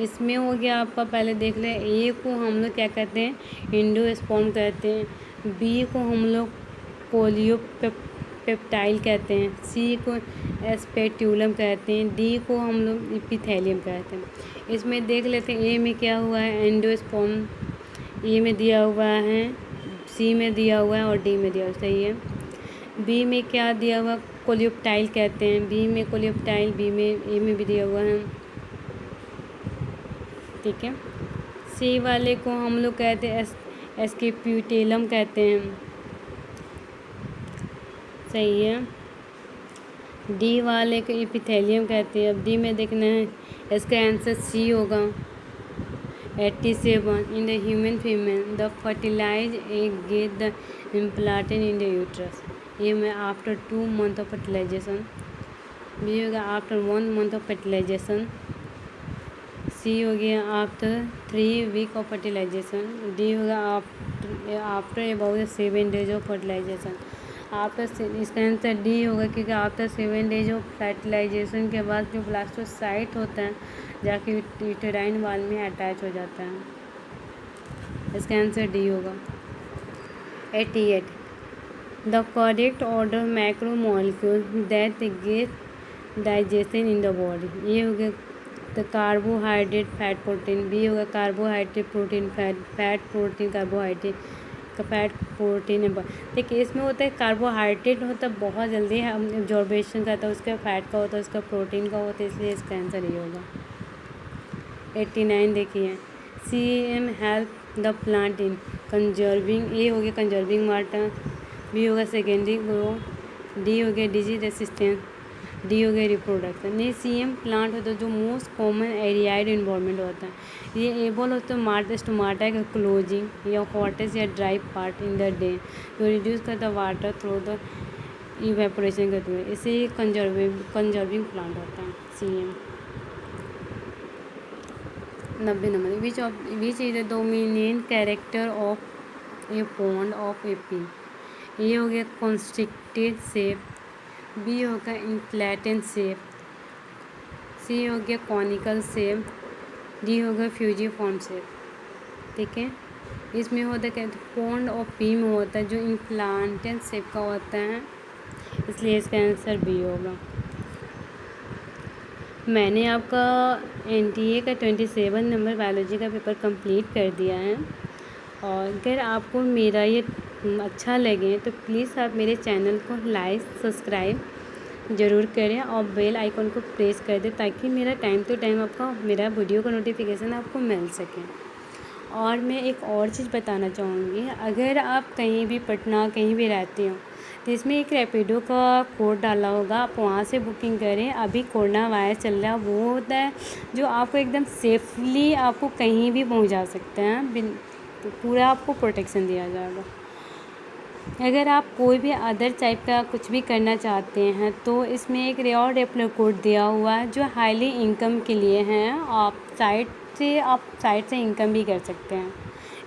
इसमें हो गया आपका, पहले देख ले, ए को हम लोग क्या कहते हैं एंडोस्पर्म कहते हैं, बी को हम लोग कोलियोपेप्टाइल कहते हैं, सी को एस्पेट्यूलम कहते हैं, डी को हम लोग एपिथेलियम कहते हैं। इसमें देख लेते हैं ए में क्या हुआ है एंडोस्पर्म, ए में दिया हुआ है, सी में दिया हुआ है और डी में दिया हुआ, सही है। बी में क्या दिया हुआ कोलियोप्टाइल कहते हैं, बी में कोलियोप्टाइल, बी में ए में भी दिया हुआ है। ठीक है, सी वाले को हम लोग कहते हैं एस्केप्यूटेलम कहते हैं, सही है। डी वाले को एपिथेलियम कहते हैं। अब डी में देखना है, इसका आंसर सी होगा। 87 in the human female the fertilise egg get the implanted in the uterus, A में after 2 months of fertilisation, B होगा after 1 month of fertilisation, C हो गया after 3 weeks of fertilisation, D होगा after about 7 days of fertilisation. After, इसका answer D होगा क्योंकि after 7 days of fertilisation के बाद जो ब्लास्टोसाइट होता है जाके यूटेराइन वाल में अटैच हो जाता है। इसका आंसर डी होगा। 88 the correct order macromolecule that get digestion in the body, ये हो गया the carbohydrate fat protein, B होगा carbohydrate protein fat, fat protein carbohydrate का फैट प्रोटीन। देखिए इसमें होता है कार्बोहाइड्रेट होता है बहुत जल्दी एब्जॉर्बेशन करता है, उसका फैट का होता है, उसका प्रोटीन का होता है, इसलिए इसका आंसर ये होगा। 89 देखिए CM help the plant in conserving, A हो गया कंजर्विंग वाटर, बी होगा सेकेंडरी ग्रो, डी हो गया डिजीज रेसिस्टेंस, डी हो गया रिप्रोडक्शन। नहीं, CM प्लांट होता है जो मोस्ट कॉमन एरियाइड इन्वायरमेंट होता है। ये एबल होता है स्टोमाटा का क्लोजिंग या हॉटेस्ट या dry part in the day जो रिड्यूस करता है वाटर थ्रू द इवेपोरेशन के थ्रू, इसे कंजर्विंग प्लांट होता है CM। 90 number which is the dominant character of A pond of A P, ये हो गया कॉन्स्ट्रिक्टेड शेप, बी होगा इनफ्लैटेड शेप, सी हो गया कॉनिकल शेप, डी होगा फ्यूजिफॉर्म शेप। ठीक है, इसमें होता है पॉन्ड और पी में होता है जो इनफ्लैटेड शेप का होता है, इसलिए इसका आंसर बी होगा। मैंने आपका NTA का 27 नंबर बायोलॉजी का पेपर कंप्लीट कर दिया है, और अगर आपको मेरा ये अच्छा लगे तो प्लीज़ आप मेरे चैनल को लाइक सब्सक्राइब ज़रूर करें और बेल आइकन को प्रेस कर दें ताकि मेरा टाइम टू टाइम आपका मेरा वीडियो का नोटिफिकेशन आपको मिल सके। और मैं एक और चीज़ बताना चाहूँगी, अगर आप कहीं भी पटना कहीं भी रहते हो तो इसमें एक रैपिडो का कोड डाला होगा, आप वहाँ से बुकिंग करें। अभी कोरोना वायरस चल रहा है, वो होता है जो आपको एकदम सेफली आपको कहीं भी पहुँचा सकते हैं, पूरा आपको प्रोटेक्शन दिया जाएगा। अगर आप कोई भी अदर टाइप का कुछ भी करना चाहते हैं तो इसमें एक रिवॉर्ड रेफरल कोड दिया हुआ है जो हाईली इनकम के लिए हैं, आप साइट से इनकम भी कर सकते हैं,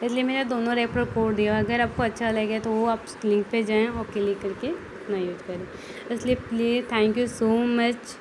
इसलिए मेरा दोनों रेफरल कोड दिया। अगर आपको अच्छा लगे तो वो आप लिंक पे जाएं और क्लिक करके अपना यूज़ करें। इसलिए please thank you so much.